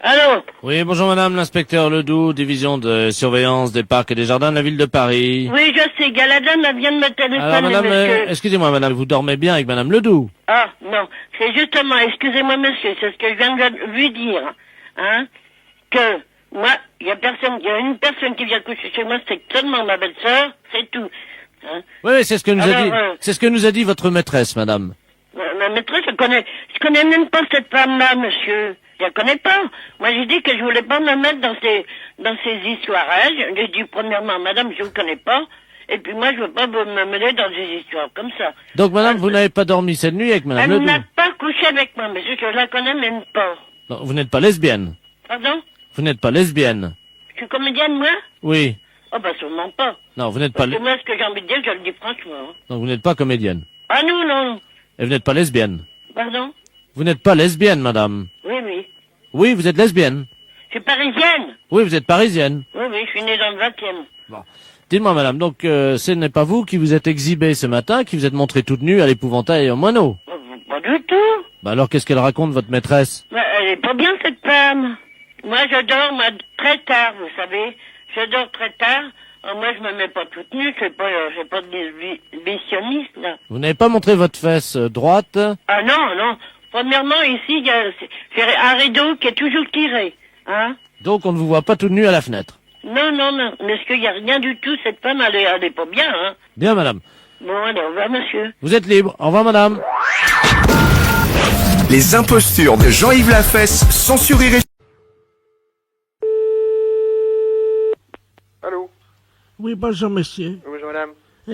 Allô? Oui, bonjour madame, l'inspecteur Ledoux, division de surveillance des parcs et des jardins de la ville de Paris. Oui, je sais, Galadin vient de me téléphoner, Alors madame, monsieur. excusez-moi madame, vous dormez bien avec madame Ledoux? Ah, non, c'est justement, excusez-moi monsieur, c'est ce que je viens de lui dire, hein, que moi, il y a une personne qui vient coucher chez moi, c'est seulement ma belle-sœur, c'est tout. Hein. Oui, c'est ce que nous a dit, c'est ce que nous a dit votre maîtresse, madame. Ma maîtresse, je connais même pas cette femme-là, monsieur. Je la connais pas. Moi, j'ai dit que je voulais pas me mettre dans ces histoires. Hein. J'ai dit, premièrement, madame, je vous connais pas. Et puis moi, je veux pas me mêler dans des histoires comme ça. Donc madame, vous n'avez pas dormi cette nuit avec madame Ledoux? Elle n'a pas couché avec moi, monsieur, je la connais même pas. Non, vous n'êtes pas lesbienne? Pardon? Vous n'êtes pas lesbienne? Je suis comédienne, moi? Oui. Oh, bah, sûrement pas. Non, vous n'êtes pas... Parce que moi, ce que j'ai envie de dire, je le dis franchement. Hein. Donc vous n'êtes pas comédienne? Ah non, non. Et vous n'êtes pas lesbienne? Pardon? Vous n'êtes pas lesbienne, madame? Oui, oui. Oui, vous êtes lesbienne? Je suis parisienne. Oui, vous êtes parisienne. Oui, oui, je suis née dans le 20e. Bon. Dites-moi, madame, donc ce n'est pas vous qui vous êtes exhibée ce matin, qui vous êtes montrée toute nue à l'épouvantail au moineau? Pas du tout. Bah alors qu'est-ce qu'elle raconte, votre maîtresse? Elle est pas bien, cette femme. Moi, je dors très tard, vous savez. Je dors très tard. Moi, je me mets pas toute nue. Je suis pas exhibitionniste, là. Vous n'avez pas montré votre fesse droite? Ah non, non. Premièrement, ici, il y a c'est un rideau qui est toujours tiré. Hein? Donc on ne vous voit pas toute nue à la fenêtre. Non, non, non. Mais est-ce qu'il y a rien du tout? Cette femme, elle est pas bien, hein? Bien, madame. Bon, allez, au revoir, monsieur. Vous êtes libre. Au revoir, madame. Les impostures de Jean-Yves Lafesse sont sur Rire et... Allô? Oui, bonjour, monsieur. Bonjour, madame.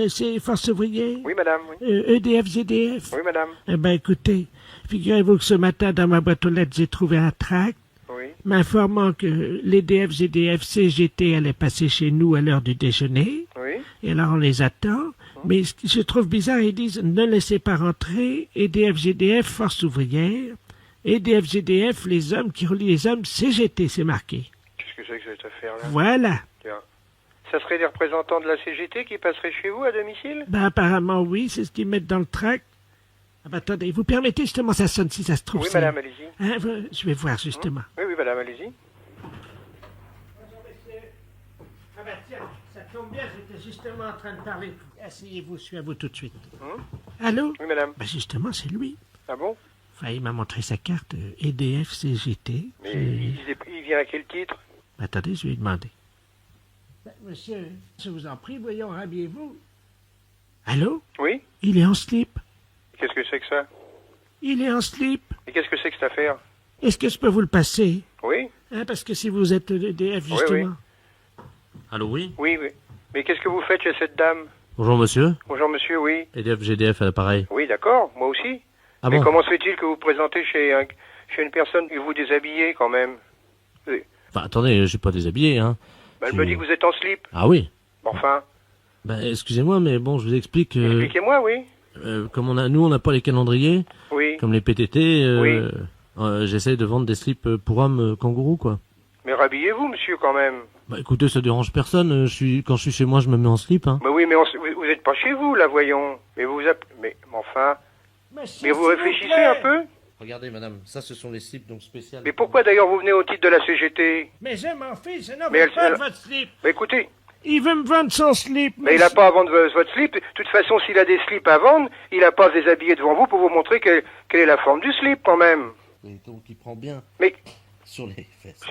C'est Force ouvrière? Oui, madame, oui. EDF, ZDF? Oui, madame. Eh ben, écoutez, figurez-vous que ce matin, dans ma boîte aux lettres, j'ai trouvé un tract Oui. m'informant que l'EDF, ZDF, CGT allait passer chez nous à l'heure du déjeuner. Oui. Et alors, on les attend. Mais ce que je trouve bizarre, ils disent « Ne laissez pas rentrer EDF, GDF, Force ouvrière. EDF, GDF, les hommes qui relient les hommes, CGT, c'est marqué. » Qu'est-ce que c'est que cette affaire-là? Voilà. Tiens. Ça serait des représentants de la CGT qui passeraient chez vous à domicile? Ben, apparemment, oui, c'est ce qu'ils mettent dans le tract. Ah ben, attendez, vous permettez justement, ça sonne si ça se trouve. Oui, c'est- madame, allez-y. Hein, je vais voir justement. Oui, oui, madame, allez-y. Ah ben tiens, ça tombe bien, j'étais justement en train de parler. Asseyez-vous, je suis à vous tout de suite. Allô? Oui, madame. Ben justement, c'est lui. Ah bon? Enfin, il m'a montré sa carte EDF, CGT. Mais il vient à quel titre? Attendez, je vais lui demander. Ben, monsieur, je vous en prie, voyons, habillez-vous. Allô? Oui? Il est en slip. Qu'est-ce que c'est que ça? Il est en slip. Et qu'est-ce que c'est que cette affaire? Est-ce que je peux vous le passer? Oui? Hein, parce que si vous êtes EDF, Oui, justement. Allô, oui? Oui, oui. Mais qu'est-ce que vous faites chez cette dame? Bonjour, monsieur. Bonjour, monsieur, oui. EDF, GDF à l'appareil. Oui, d'accord, moi aussi. Ah Mais bon? comment se fait-il que vous vous présentez chez une personne et vous déshabillez quand même? Oui. Enfin, attendez, je suis pas déshabillé, hein. Ben, elle me dit que vous êtes en slip. Ah oui? Enfin, Ben, excusez-moi, mais bon, je vous explique... expliquez-moi, oui. comme nous, on n'a pas les calendriers, Oui. comme les PTT, Oui. j'essaie de vendre des slips pour hommes kangourous, quoi. Mais rhabillez-vous, monsieur, quand même. Bah écoutez, ça dérange personne, quand je suis chez moi, je me mets en slip, hein. Mais oui, mais vous êtes pas chez vous, là, voyons. Mais mais enfin... Mais vous réfléchissez un peu? Regardez, madame, ça, ce sont les slips, donc spéciales. Mais pourquoi, d'ailleurs, vous venez au titre de la CGT? Mais je m'en fiche, je n'en Mais veux elle- pas de elle- votre slip. Mais écoutez, Il veut me vendre son slip. mais il n'a pas à vendre votre slip. De toute façon, s'il a des slips à vendre, il n'a pas à se déshabiller devant vous pour vous montrer quelle est la forme du slip, quand même. Et donc, il prend bien Mais... sur les fesses.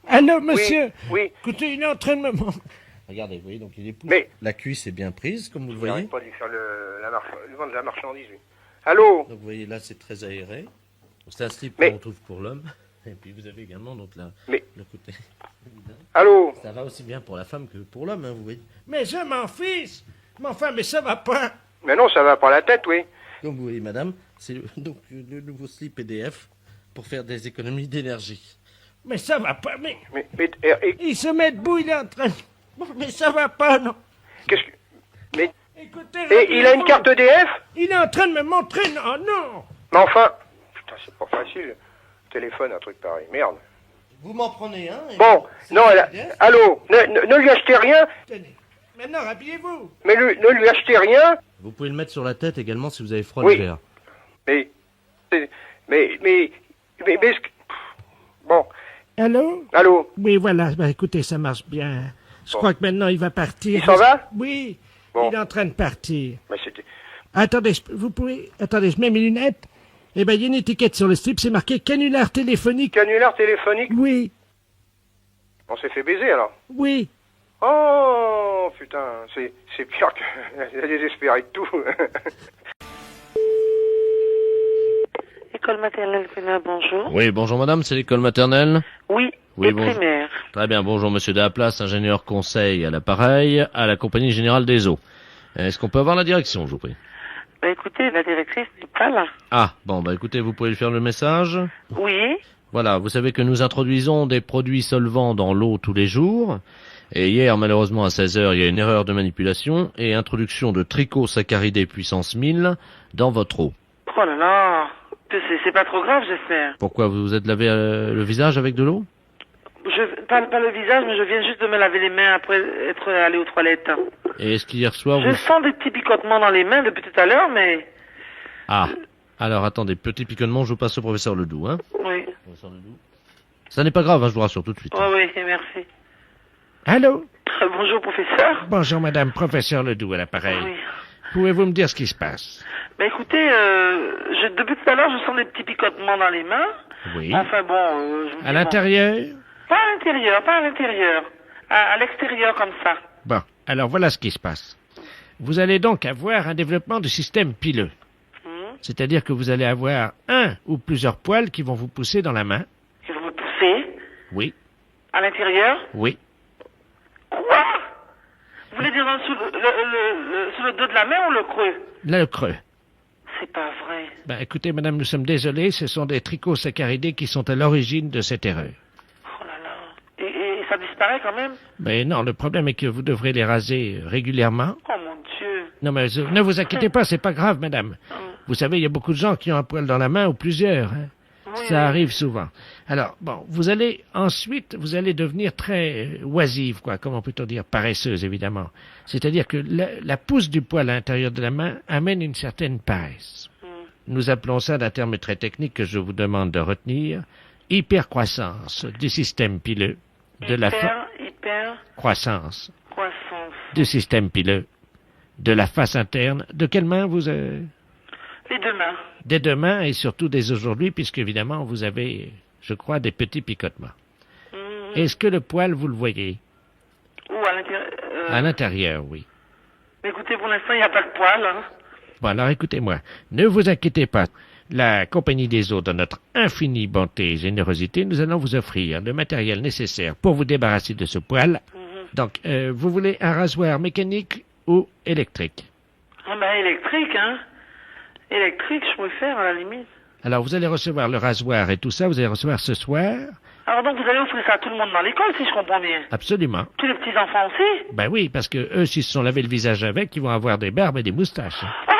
Allô, monsieur? Oui. Écoutez, il est en train de me montrer. Regardez, vous voyez, donc il est pousse. Mais- La cuisse est bien prise, comme vous le Il voyez. n'arrête pas de lui faire le vendre de la marchandise, lui. Allô? Donc, vous voyez, là, c'est très aéré. C'est un slip Mais- qu'on trouve pour l'homme. Et puis, vous avez également, donc, Mais- le côté... Allô? Ça va aussi bien pour la femme que pour l'homme, hein, vous voyez. Mais je m'en fiche. Mais enfin, mais ça va pas. Mais non, ça va par la tête, oui. Donc, vous voyez, madame, c'est donc le nouveau slip EDF pour faire des économies d'énergie. Mais ça va pas, mais... Mais Il se met debout, il est en train... Mais ça va pas, non. qu'est-ce que... Mais... Écoutez, Et il a une carte EDF? Il est en train de me montrer... Non, non. Mais enfin... Putain, c'est pas facile. Téléphone, un truc pareil. Merde. Vous m'en prenez un et- Bon, c'est non, EDF. allô, ne lui achetez rien, Tenez. Maintenant, habillez-vous. mais ne lui achetez rien. Vous pouvez le mettre sur la tête également si vous avez froid Oui. l'hiver. Mais... Bon, Allô? allô, Oui, voilà. Ben, écoutez, ça marche bien. Je crois que maintenant, il va partir. Il s'en va? Oui. Bon. Il est en train de partir. mais c'était... Attendez, vous pouvez... Attendez, je mets mes lunettes. Eh ben, il y a une étiquette sur le slip, c'est marqué canular téléphonique. Canular téléphonique? Oui, On s'est fait baiser, alors. oui. Oh, putain, c'est pire que... Elle est désespérée de tout. École maternelle primaire, bonjour. Oui, bonjour madame, c'est l'école maternelle. Oui, Oui, et bonjour. primaire. Très bien, bonjour monsieur Delaplace, ingénieur conseil à l'appareil, à la Compagnie Générale des Eaux. Est-ce qu'on peut avoir la direction, je vous prie? Bah écoutez, la directrice n'est pas là. Ah, bon, bah écoutez, vous pouvez lui faire le message. Oui, Voilà, vous savez que nous introduisons des produits solvants dans l'eau tous les jours. Et hier, malheureusement, à 16h, il y a une erreur de manipulation et introduction de trichosacharidés puissance 1000 dans votre eau. oh là là, c'est pas trop grave, j'espère. Pourquoi vous vous êtes lavé le visage avec de l'eau? Pas le visage, mais je viens juste de me laver les mains après être allé aux toilettes. Et est-ce qu'hier soir Je vous... sens des petits picotements dans les mains depuis tout à l'heure, mais... Ah, Alors, attendez, petit piconnement, je vous passe au professeur Ledoux, hein. Oui. Professeur Ledoux. Ça n'est pas grave, hein, je vous rassure tout de suite. Oui, merci. Allô? Bonjour, professeur. Bonjour, madame, professeur Ledoux à l'appareil. Oui. Pouvez-vous me dire ce qui se passe? Ben écoutez, depuis tout à l'heure, je sens des petits picotements dans les mains. Oui. Enfin bon, je me dis, À l'intérieur? Pas à l'intérieur. À l'extérieur, comme ça. Bon, alors voilà ce qui se passe. Vous allez donc avoir un développement du système pileux. C'est-à-dire que vous allez avoir un ou plusieurs poils qui vont vous pousser dans la main. Ils vont me pousser Oui. à l'intérieur. Oui. Quoi? Vous voulez dire sous le dos de la main ou le creux? Le creux. C'est pas vrai. Ben, écoutez, madame, nous sommes désolés, ce sont des trichosaccharidés qui sont à l'origine de cette erreur. Oh là là. Et ça disparaît quand même? Mais non, le problème est que vous devrez les raser régulièrement. Oh mon Dieu. Non, mais ne vous inquiétez pas, c'est pas grave, madame. Vous savez, il y a beaucoup de gens qui ont un poil dans la main ou plusieurs. Hein. Ça arrive souvent. Alors, bon, vous allez devenir très oisive, quoi, comment peut-on dire, paresseuse, évidemment. C'est-à-dire que la pousse du poil à l'intérieur de la main amène une certaine paresse. Nous appelons ça d'un terme très technique que je vous demande de retenir, hypercroissance du système pileux, croissance du système pileux, de la face interne. De quelle main vous... Les deux mains. Dès demain et surtout dès aujourd'hui, puisque évidemment vous avez, je crois, des petits picotements. Est-ce que le poil, vous le voyez? Ou à l'intérieur? À l'intérieur, oui. Mais écoutez, pour l'instant, il n'y a pas de poil. Hein. Bon, alors écoutez-moi, ne vous inquiétez pas. La Compagnie des Eaux, dans notre infinie bonté et générosité, nous allons vous offrir le matériel nécessaire pour vous débarrasser de ce poil. Donc, vous voulez un rasoir mécanique ou électrique? Ah ben électrique, hein. Électrique, je préfère, à la limite. Alors, vous allez recevoir le rasoir et tout ça, vous allez recevoir ce soir? Alors donc, vous allez offrir ça à tout le monde dans l'école, si je comprends bien? Absolument. Tous les petits-enfants aussi? Ben oui, parce que eux, s'ils se sont lavé le visage avec, ils vont avoir des barbes et des moustaches. Ah,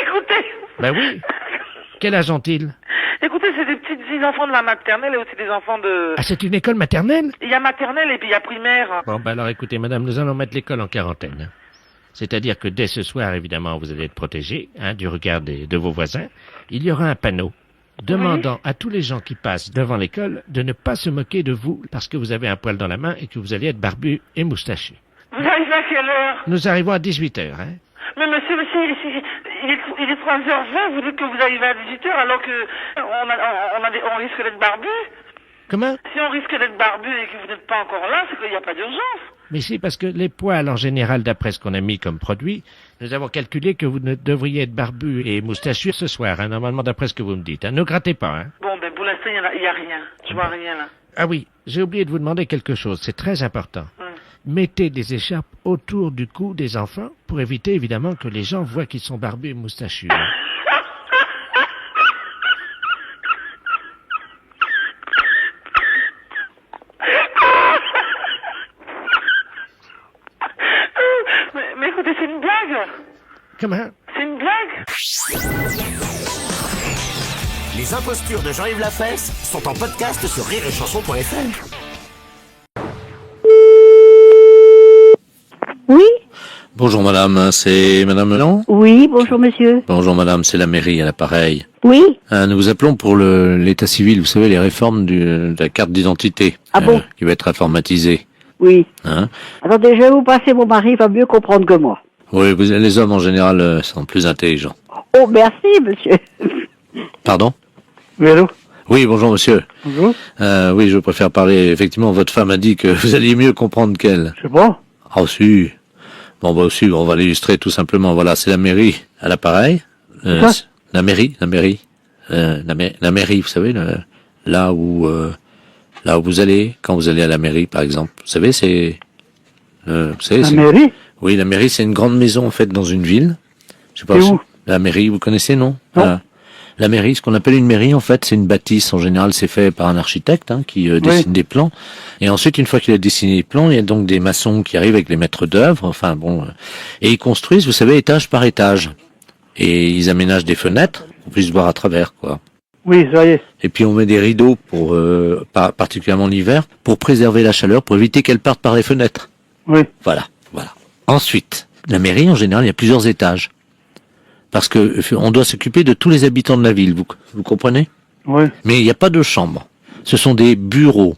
écoutez! Ben oui. Quel âge ont-ils? Écoutez, c'est des petits enfants de la maternelle et aussi des enfants de... Ah, c'est une école maternelle? Il y a maternelle et puis il y a primaire. Bon, ben alors écoutez, madame, nous allons mettre l'école en quarantaine. C'est-à-dire que dès ce soir, évidemment, vous allez être protégé du regard de vos voisins. Il y aura un panneau demandant à tous les gens qui passent devant l'école de ne pas se moquer de vous parce que vous avez un poil dans la main et que vous allez être barbu et moustachu. Vous arrivez à quelle heure? Nous arrivons à 18h, hein. Mais monsieur, il est 3h20, vous dites que vous arrivez à 18h alors que on risque d'être barbu? Comment? Si on risque d'être barbu et que vous n'êtes pas encore là, c'est qu'il n'y a pas d'urgence. Mais si, parce que les poils, en général, d'après ce qu'on a mis comme produit, nous avons calculé que vous ne devriez être barbu et moustachu ce soir, hein, normalement, d'après ce que vous me dites. Hein. Ne grattez pas, hein. Bon, ben pour l'instant, il n'y a rien. Je vois rien, là. Ah oui, j'ai oublié de vous demander quelque chose, c'est très important. Mettez des écharpes autour du cou des enfants pour éviter, évidemment, que les gens voient qu'ils sont barbus et moustachus. Hein. Mais écoutez, c'est une blague. Comment? C'est une blague. Les impostures de Jean-Yves Lafesse sont en podcast sur rireetchanson.fr. Oui? Bonjour madame, c'est madame Melan? Oui, bonjour monsieur. Bonjour madame, c'est la mairie à l'appareil. Oui? Nous vous appelons pour l'état civil, vous savez, les réformes de la carte d'identité. Ah bon? Qui va être informatisée. Oui. Hein? Attendez, je vais vous passer, mon mari va mieux comprendre que moi. Oui, les hommes en général sont plus intelligents. Oh, merci monsieur. Pardon? Oui, allô? Oui, bonjour monsieur. Bonjour. Oui, je préfère parler, effectivement, votre femme a dit que vous alliez mieux comprendre qu'elle. C'est bon? Ah si. Bon, bah aussi, on va l'illustrer tout simplement. Voilà, c'est la mairie à l'appareil. La mairie. La mairie, vous savez, là où vous allez, quand vous allez à la mairie, par exemple. Vous savez, c'est... vous savez, la mairie? Oui, la mairie, c'est une grande maison, en fait, dans une ville. Je sais pas où? La mairie, vous connaissez, non? Non. La mairie, ce qu'on appelle une mairie, en fait, c'est une bâtisse. En général, c'est fait par un architecte qui dessine des plans. Et ensuite, une fois qu'il a dessiné les plans, il y a donc des maçons qui arrivent avec les maîtres d'œuvre. Enfin bon, et ils construisent, vous savez, étage par étage. Et ils aménagent des fenêtres pour qu'on puisse voir à travers, quoi. Oui, ça y est. Et puis on met des rideaux pour, particulièrement l'hiver, pour préserver la chaleur, pour éviter qu'elle parte par les fenêtres. Oui. Voilà. Ensuite, la mairie, en général, il y a plusieurs étages. Parce que on doit s'occuper de tous les habitants de la ville, vous comprenez? Oui. Mais il n'y a pas de chambre. Ce sont des bureaux.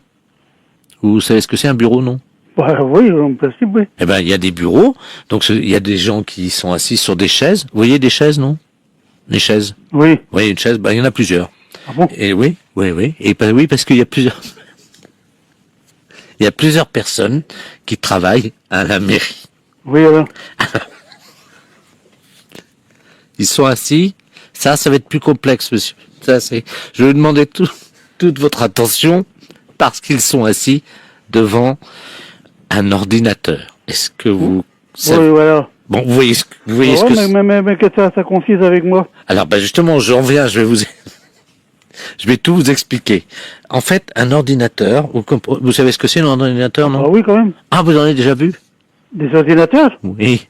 Vous savez ce que c'est un bureau, non? Bah, oui, en principe, oui. Eh ben, il y a des bureaux. Donc, il y a des gens qui sont assis sur des chaises. Vous voyez des chaises, non? Les chaises? Oui. Oui, une chaise, il y en a plusieurs. Ah bon? Et oui. Et oui, parce qu'il y a plusieurs... Il y a plusieurs personnes qui travaillent à la mairie. Oui, alors. Ils sont assis. Ça va être plus complexe, monsieur. Je vais vous demander toute votre attention parce qu'ils sont assis devant un ordinateur. Est-ce que vous savez... Oui, voilà. Bon, vous voyez ce que mais que ça confise avec moi. Alors, justement, j'en viens, je vais tout vous expliquer. En fait, un ordinateur, vous savez ce que c'est un ordinateur, non? Ah oui, quand même. Ah, vous en avez déjà vu? Des ordinateurs? Oui.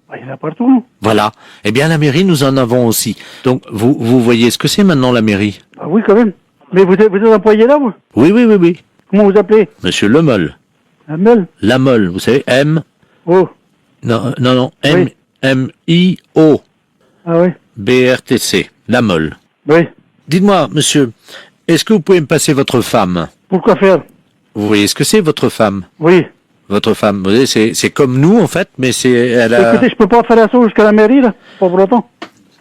Bah, il y en a partout, non? Voilà. Eh bien, la mairie, nous en avons aussi. Donc, vous voyez ce que c'est maintenant, la mairie? Ah oui, quand même. Mais vous êtes employé là, vous? Oui. Comment vous appelez? Monsieur Lemol. Lemol? Lamol, vous savez, M... Oh. Non, Oui. M-I-O. Ah oui. B-R-T-C. Lamol. Oui. Dites-moi, monsieur, est-ce que vous pouvez me passer votre femme? Pourquoi faire? Vous voyez ce que c'est, votre femme? Oui. Votre femme, vous voyez, c'est comme nous, en fait, mais elle a... Écoutez, je peux pas faire un saut jusqu'à la mairie, là, pas pour longtemps.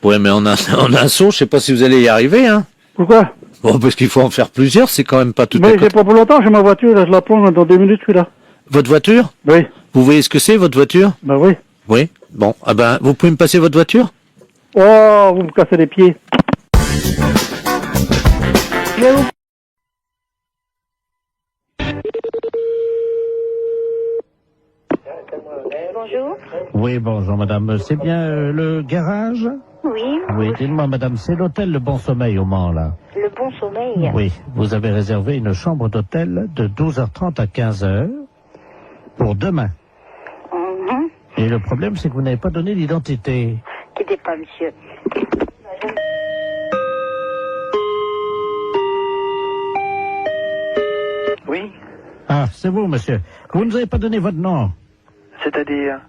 Ouais, mais on a un saut, je sais pas si vous allez y arriver, hein. Pourquoi? Bon, parce qu'il faut en faire plusieurs, c'est quand même pas tout à Mais côté. c'est pas pour longtemps, j'ai ma voiture, là, je la prends, dans 2 minutes, je suis là. Votre voiture? Oui. Vous voyez ce que c'est, votre voiture? Ben oui. Oui. Bon, vous pouvez me passer votre voiture? Oh, vous me cassez les pieds. Bonjour. Oui, bonjour madame. C'est bien le garage? Oui. Oui, dites-moi madame, c'est l'hôtel Le Bon Sommeil au Mans, là. Le Bon Sommeil. Oui, vous avez réservé une chambre d'hôtel de 12h30 à 15h pour demain. Mhm. Et le problème, c'est que vous n'avez pas donné l'identité. Quittez pas, monsieur. Oui. Ah, c'est vous, monsieur. Vous ne nous avez pas donné votre nom C'est-à-dire?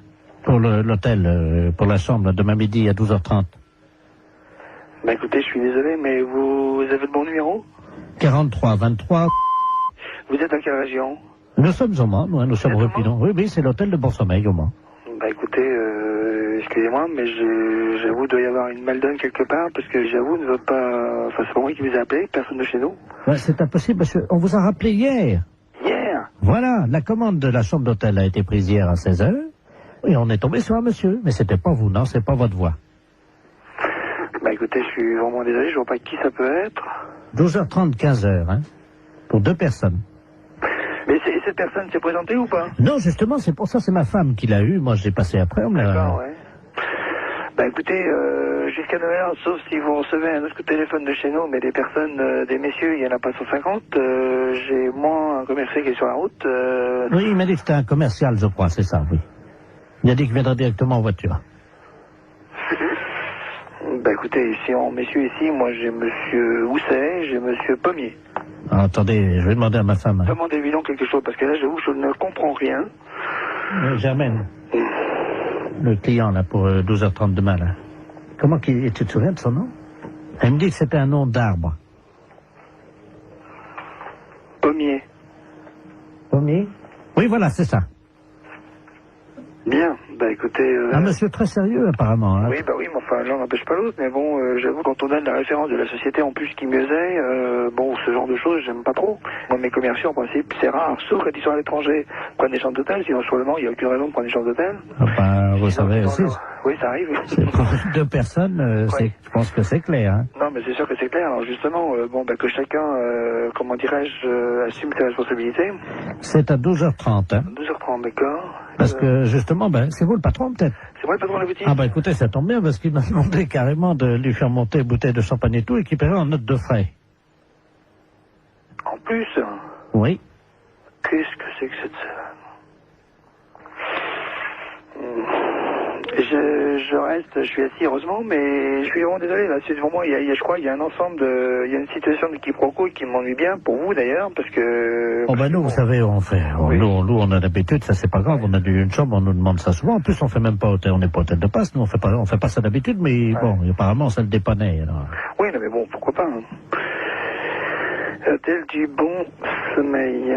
pour l'hôtel, pour la chambre, demain midi à 12h30. Bah écoutez, je suis désolé, mais vous avez le bon numéro? 43 23. Vous êtes dans quelle région? Nous sommes au Mans, nous sommes rue Pilon. Oui, c'est l'hôtel de Bon Sommeil au Mans. Bah écoutez, excusez-moi, mais j'avoue, il doit y avoir une maldonne quelque part, parce que j'avoue, nous sommes pas... Enfin, c'est pas moi qui vous ai appelé, personne de chez nous. Ouais, c'est impossible, parce qu'on vous a rappelé hier. Hier? Voilà, la commande de la chambre d'hôtel a été prise hier à 16h. Et on est tombé sur un monsieur. Mais c'était pas vous, non, c'est pas votre voix. Bah écoutez, je suis vraiment désolé, je vois pas qui ça peut être. 12h30, 15h, hein. Pour 2 personnes. Mais cette personne s'est présentée ou pas? Non, justement, c'est pour ça, c'est ma femme qui l'a eu. Moi, je l'ai passé après, on me l'a... D'accord, ouais. Bah écoutez, jusqu'à Noël, sauf si vous recevez un autre coup de téléphone de chez nous, mais des personnes, des messieurs, il y en a pas 150. J'ai moi un commercial qui est sur la route. Oui, il m'a dit que c'était un commercial, je crois, c'est ça, oui. Il a dit qu'il viendrait directement en voiture. Bah écoutez, ici en messieurs ici, moi j'ai monsieur Housset, j'ai monsieur Pommier. Ah, attendez, je vais demander à ma femme. Hein. Demandez-lui donc quelque chose, parce que là, j'avoue, je ne comprends rien. Germaine, le client, là, pour 12h30 demain, là. Comment tu te souviens de son nom? Elle me dit que c'était un nom d'arbre. Pommier. Pommier? Oui, voilà, c'est ça. Bien, bah écoutez... Un monsieur très sérieux, apparemment. Hein. Oui, bah oui, mais enfin, l'un n'empêche pas l'autre, mais bon, j'avoue, quand on donne la référence de la société en plus qui mieux est, bon, ce genre de choses, j'aime pas trop. Moi, mes commerciaux, en principe, c'est rare, sauf quand ils sont à l'étranger, prennent des chambres d'hôtel, sinon, sur le Mans, il n'y a aucune raison de prendre des chambres d'hôtel. Enfin, vous savez aussi... Oui, ça arrive. C'est pour 2 personnes, je pense que c'est clair. Hein. Non, mais c'est sûr que c'est clair. Alors justement, bon, bah, que chacun, comment dirais-je, assume ses responsabilités. C'est à 12h30. Hein. 12h30, d'accord. Parce que justement, ben, c'est vous le patron peut-être? C'est moi le patron de la boutique. Ah bah écoutez, ça tombe bien parce qu'il m'a demandé carrément de lui faire monter une bouteille de champagne et tout et qu'il paierait en note de frais. En plus? Oui. Qu'est-ce que c'est que cette... Je reste, je suis assis heureusement, mais je suis vraiment désolé là. C'est vraiment, je crois, il y a un ensemble de, il y a une situation de quiproquo qui m'ennuie bien pour vous d'ailleurs, parce que. Oh ben nous, vous savez, on fait, nous on a l'habitude, ça c'est pas grave. On a une chambre, on nous demande ça souvent. En plus, on fait même pas hôtel, on n'est pas hôtel de passe. Nous, on fait pas ça d'habitude, mais bon, apparemment, ça le dépannait. Alors. Oui, non, mais bon, pourquoi pas. Hein. Hôtel du bon sommeil.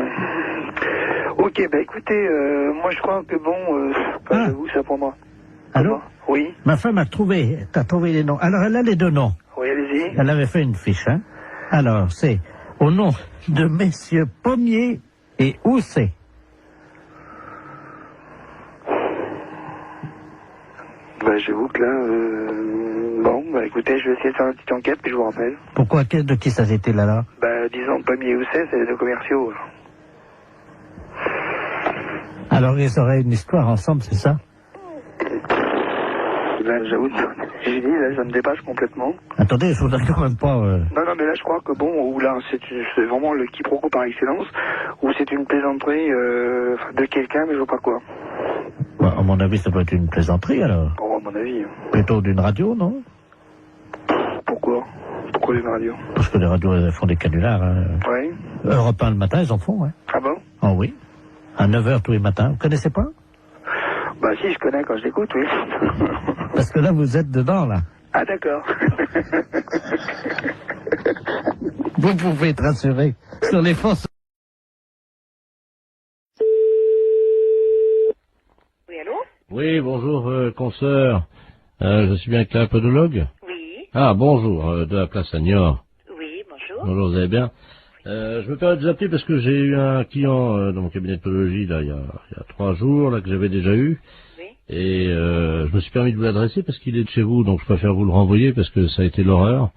Ok, bah écoutez, moi je crois que bon, j'avoue, ça pour moi. Allô? Oui. Ma femme t'as trouvé les noms. Alors, elle a les deux noms. Oui, allez-y. Elle avait fait une fiche, hein. Alors, c'est au nom de messieurs Pommier et Housset. Bah, j'avoue que là, bon, bah écoutez, je vais essayer de faire une petite enquête, puis je vous rappelle. Pourquoi? De qui s'agit-il là? Bah, disons, Pommier et Housset, c'est les deux commerciaux. Alors, ils auraient une histoire ensemble, c'est ça? Là, j'avoue, j'ai dit, là, ça me dépasse complètement. Attendez, il faudrait quand même pas... Non, mais là, je crois que bon, ou là, c'est vraiment le quiproquo par excellence, ou c'est une plaisanterie de quelqu'un, mais je vois pas quoi. Bah, à mon avis, ça doit être une plaisanterie, alors. Oh, à mon avis. Plutôt d'une radio, non? Pourquoi? Pourquoi d'une radio? Parce que les radios, elles font des canulars. Hein. Oui. Europe 1 le matin, ils en font, hein. Ah bon? Oh oui. À 9h tous les matins. Vous connaissez pas? Bah si, je connais quand je l'écoute, oui. Parce que là, vous êtes dedans, là. Ah d'accord. Vous pouvez être rassuré sur les forces. Oui, allô? Oui, bonjour, consoeur. Je suis bien avec la podologue? Oui. Ah, bonjour, de la place à Niort. Oui, bonjour. Bonjour, vous allez bien? Je me permets de vous appeler parce que j'ai eu un client dans mon cabinet de podologie, là, il y a 3 jours, là, que j'avais déjà eu. Oui. Et je me suis permis de vous l'adresser parce qu'il est de chez vous, donc je préfère vous le renvoyer parce que ça a été l'horreur.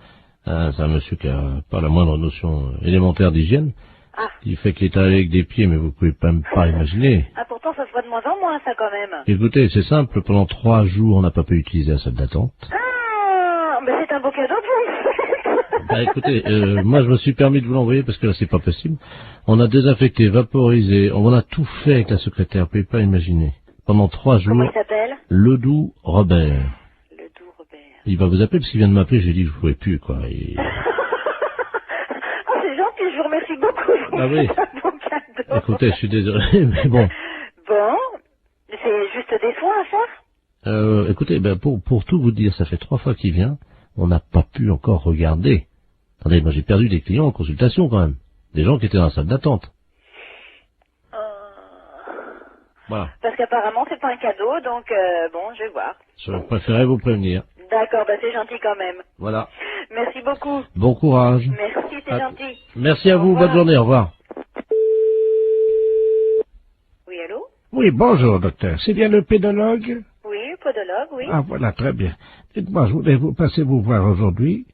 C'est un monsieur qui a pas la moindre notion élémentaire d'hygiène. Ah. Il fait qu'il est allé avec des pieds, mais vous pouvez même pas imaginer. Ah, pourtant, ça se voit de moins en moins, ça, quand même. Écoutez, c'est simple, pendant 3 jours, on n'a pas pu utiliser la salle d'attente. Ah, mais c'est un beau cadeau pour vous. Bah écoutez, moi je me suis permis de vous l'envoyer parce que là c'est pas possible. On a désinfecté, vaporisé, on a tout fait avec la secrétaire, vous pouvez pas imaginer. Pendant 3 jours. Comment il s'appelle? Ledoux Robert. Ledoux Robert. Il va vous appeler parce qu'il vient de m'appeler, j'ai dit que je pouvais plus, quoi. Et... Oh, c'est gentil, je vous remercie beaucoup. Ah oui. C'est un beau cadeau. Écoutez, je suis désolé, mais bon. Bon, c'est juste des soins à faire? Écoutez, ben pour tout vous dire, ça fait 3 fois qu'il vient, on n'a pas pu encore regarder. Attendez, moi j'ai perdu des clients en consultation quand même. Des gens qui étaient dans la salle d'attente. Voilà. Parce qu'apparemment c'est pas un cadeau, donc bon, je vais voir. Je préférais vous prévenir. D'accord, bah c'est gentil quand même. Voilà. Merci beaucoup. Bon courage. Merci, c'est gentil. Merci à vous, bonne journée, au revoir. Oui, allô? Oui, bonjour docteur. C'est bien le pédologue? Oui, podologue, oui. Ah voilà, très bien. Dites-moi, je voulais vous passer vous voir aujourd'hui.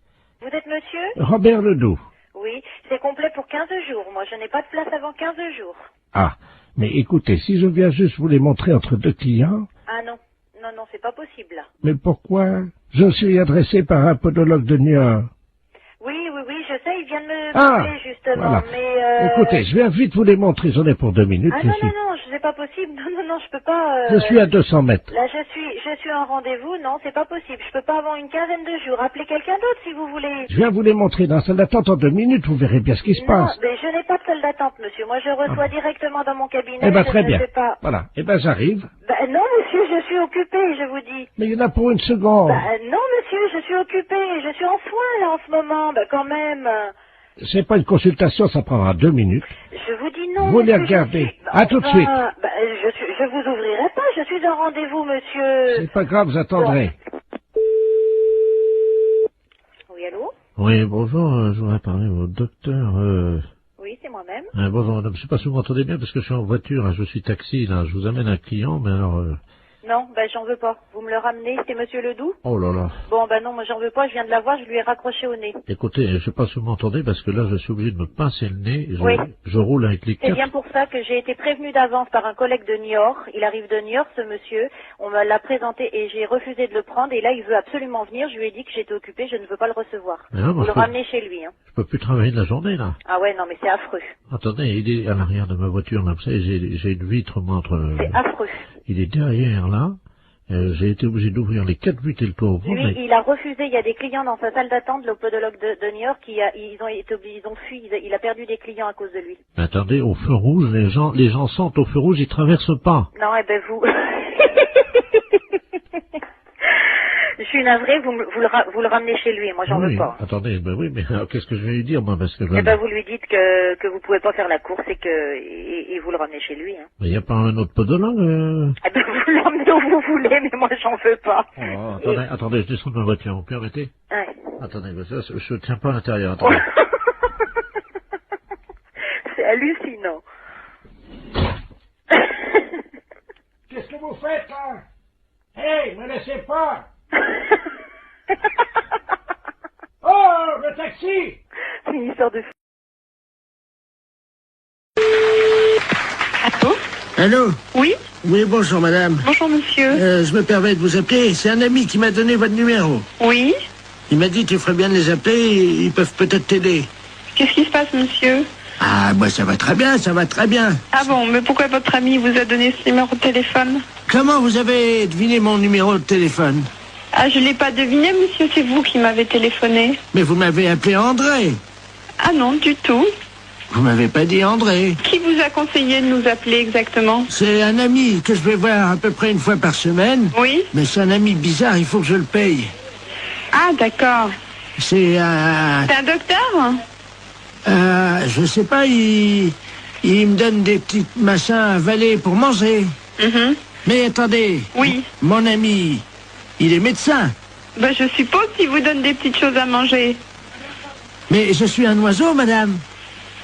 Vous êtes monsieur? Robert Ledoux. Oui, c'est complet pour 15 jours. Moi, je n'ai pas de place avant 15 jours. Ah, mais écoutez, si je viens juste vous les montrer entre 2 clients... Ah non, non, c'est pas possible là. Mais pourquoi? Je suis adressé par un podologue de Niort. Oui, je sais, il vient de me Ah, appeler justement, voilà. mais... Écoutez, je viens vite vous les montrer, j'en ai pour 2 minutes. Ah non, c'est pas possible. Non, je peux pas... Je suis à 200 mètres. Là, je suis en rendez-vous, non, c'est pas possible. Je peux pas avoir une quinzaine de jours. Appelez quelqu'un d'autre si vous voulez. Je viens vous les montrer dans la salle d'attente en 2 minutes, vous verrez bien ce qui se passe. Non, mais je n'ai pas de salle d'attente, monsieur. Moi, je reçois directement dans mon cabinet. Eh ben, je très ne bien. sais pas. Voilà. Eh ben, j'arrive. Non, monsieur, je suis occupée, je vous dis. Mais il y en a pour 1 seconde. Non, monsieur, je suis occupée. Je suis en soins, là, en ce moment. Quand même. C'est pas une consultation, ça prendra 2 minutes. Je vous dis non, Vous les monsieur, regardez. À tout de suite. Je vous ouvrirai pas. Je suis en rendez-vous, monsieur. C'est pas grave, vous attendrez. Oui, allô? Oui, bonjour, je voudrais parler au docteur... Oui, c'est moi-même. Bonjour madame, je sais pas si vous m'entendez bien parce que je suis en voiture, je suis taxi, là, je vous amène un client, mais alors... Non, j'en veux pas. Vous me le ramenez, c'est monsieur Ledoux? Oh là là. Bon, non, moi j'en veux pas, je viens de la voir, je lui ai raccroché au nez. Écoutez, je sais pas si vous m'entendez parce que là, je suis obligé de me pincer le nez, Oui. je roule avec les C'est 4... bien pour ça que j'ai été prévenue d'avance par un collègue de Niort. Il arrive de Niort, ce monsieur. On me l'a présenté et j'ai refusé de le prendre. Et là, il veut absolument venir. Je lui ai dit que j'étais occupée, je ne veux pas le recevoir. Vous le ramenez chez lui. Hein. Je peux plus travailler de la journée, là. Ah ouais, non, mais c'est affreux. Attendez, il est à l'arrière de ma voiture, là, vous savez, j'ai une vitre, moi, entre... C'est affreux. Il est derrière, là. J'ai été obligé d'ouvrir les 4 buts et le toit ouvrant. Lui, il a refusé, il y a des clients dans sa salle d'attente, le podologue de New York, ils ont fui, il a perdu des clients à cause de lui. Attendez, au feu rouge, les gens sentent au feu rouge, ils traversent pas. Non, eh ben vous... Je suis navrée, vous le ramenez chez lui, moi j'en veux pas. Attendez, ben oui, mais qu'est-ce que je vais lui dire, moi, parce que... Eh ben vous lui dites que vous pouvez pas faire la course et et vous le ramenez chez lui. Hein. Mais y a pas un autre podologue Eh ben vous l'emmenez où vous voulez, mais moi j'en veux pas. Oh, attendez, je descends de ma voiture, vous pouvez arrêter? Ouais. Attendez, mais ça, je tiens pas à l'intérieur, attendez. C'est hallucinant. Qu'est-ce que vous faites, là? Hey, me laissez pas! Oh, le taxi! C'est une histoire de... Allô? Allô? Oui? Oui, bonjour madame. Bonjour monsieur. Je me permets de vous appeler, c'est un ami qui m'a donné votre numéro. Oui? Il m'a dit tu ferais bien de les appeler, ils peuvent peut-être t'aider. Qu'est-ce qui se passe monsieur? Ah, moi ça va très bien, ça va très bien. Ah bon, mais pourquoi votre ami vous a donné ce numéro de téléphone? Comment vous avez deviné mon numéro de téléphone? Ah, je l'ai pas deviné monsieur, c'est vous qui m'avez téléphoné. Mais vous m'avez appelé André. Ah non, du tout. Vous m'avez pas dit André. Qui vous a conseillé de nous appeler exactement? C'est un ami que je vais voir à peu près une fois par semaine. Oui? Mais c'est un ami bizarre, il faut que je le paye. Ah d'accord. C'est un... C'est un docteur? je sais pas, il me donne des petits machins à avaler pour manger. Mais attendez. Oui. Mon ami, il est médecin. Ben je suppose qu'il vous donne des petites choses à manger. Mais je suis un oiseau, madame.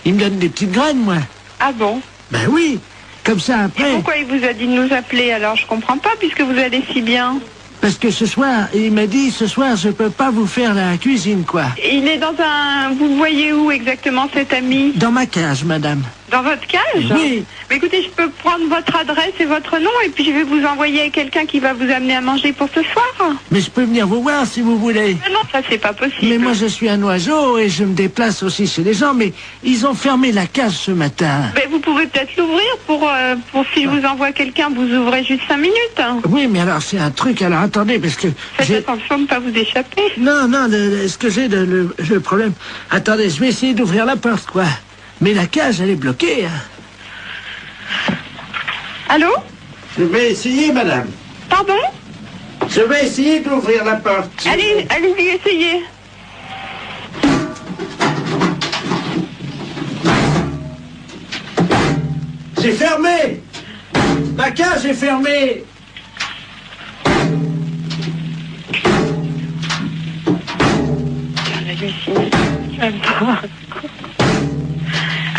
Il me donne des petites graines, moi. Ah bon? Ben oui, comme ça après... Et pourquoi il vous a dit de nous appeler alors? Je comprends pas puisque vous allez si bien. Parce que ce soir, il m'a dit, ce soir, je peux pas vous faire la cuisine, quoi. Il est dans un... Vous le voyez où exactement, cet ami? Dans ma cage, madame. Dans votre cage? Oui. Mais écoutez, je peux prendre votre adresse et votre nom et puis je vais vous envoyer quelqu'un qui va vous amener à manger pour ce soir. Mais je peux venir vous voir si vous voulez. Mais non, ça c'est pas possible. Mais moi je suis un oiseau et je me déplace aussi chez les gens, mais ils ont fermé la cage ce matin. Mais vous pouvez peut-être l'ouvrir pour si je vous envoie quelqu'un, vous ouvrez juste 5 minutes. Oui, mais alors c'est un truc, alors attendez, parce que... Faites attention de ne pas vous échapper. Non, ce que j'ai le problème... Attendez, je vais essayer d'ouvrir la porte, quoi. Mais la cage, elle est bloquée, hein. Allô? Je vais essayer, madame. Pardon? Je vais essayer d'ouvrir la porte. Allez-y, essayez. C'est fermé. Ma cage est fermée.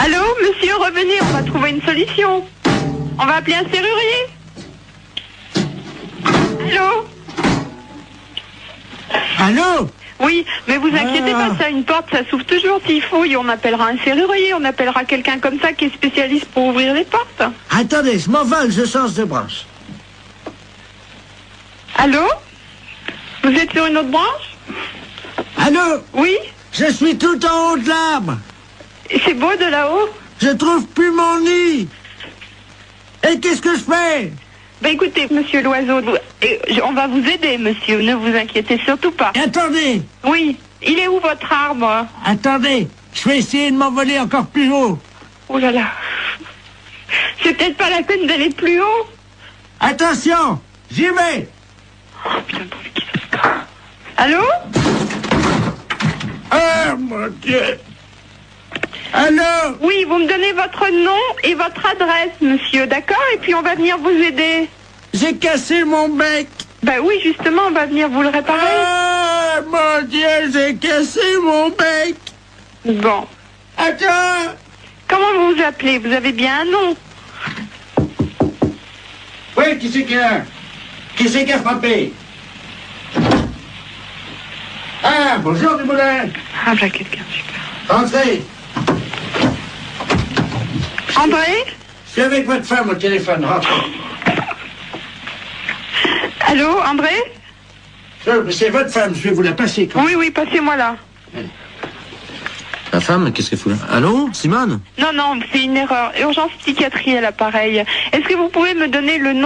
Allô, monsieur, revenez, on va trouver une solution. On va appeler un serrurier. Allô? Allô? Oui, mais vous inquiétez pas, ça, une porte, ça s'ouvre toujours s'il faut. Et on appellera un serrurier, on appellera quelqu'un comme ça qui est spécialiste pour ouvrir les portes. Attendez, je m'envole, je change de branche. Allô? Vous êtes sur une autre branche? Allô? Oui? Je suis tout en haut de l'arbre. C'est beau de là-haut? Je trouve plus mon nid. Et qu'est-ce que je fais? Ben écoutez, monsieur l'oiseau, on va vous aider, monsieur, ne vous inquiétez surtout pas. Et attendez! Oui, il est où votre arbre? Attendez, je vais essayer de m'envoler encore plus haut. Oh là là. C'est peut-être pas la peine d'aller plus haut. Attention, j'y vais. Oh putain, pourvu qu'il se casse. Allô? Oh mon Dieu! Allô? Oui, vous me donnez votre nom et votre adresse, monsieur, d'accord? Et puis on va venir vous aider. J'ai cassé mon bec. Bah oui, justement, on va venir vous le réparer. Ah, mon Dieu, j'ai cassé mon bec. Bon. Attends. Comment vous vous appelez? Vous avez bien un nom? Oui, qui c'est qui a frappé? Ah, bonjour Dumoulin. Ah, voilà quelqu'un, super. Entrez. André? Je suis avec votre femme au téléphone, rentrez. Allô, André? C'est votre femme, je vais vous la passer. Oui, oui, passez-moi là. La femme, qu'est-ce qu'elle fout là? Allô, Simone? Non, non, c'est une erreur. Urgence psychiatrie à l'appareil. Est-ce que vous pouvez me donner le nom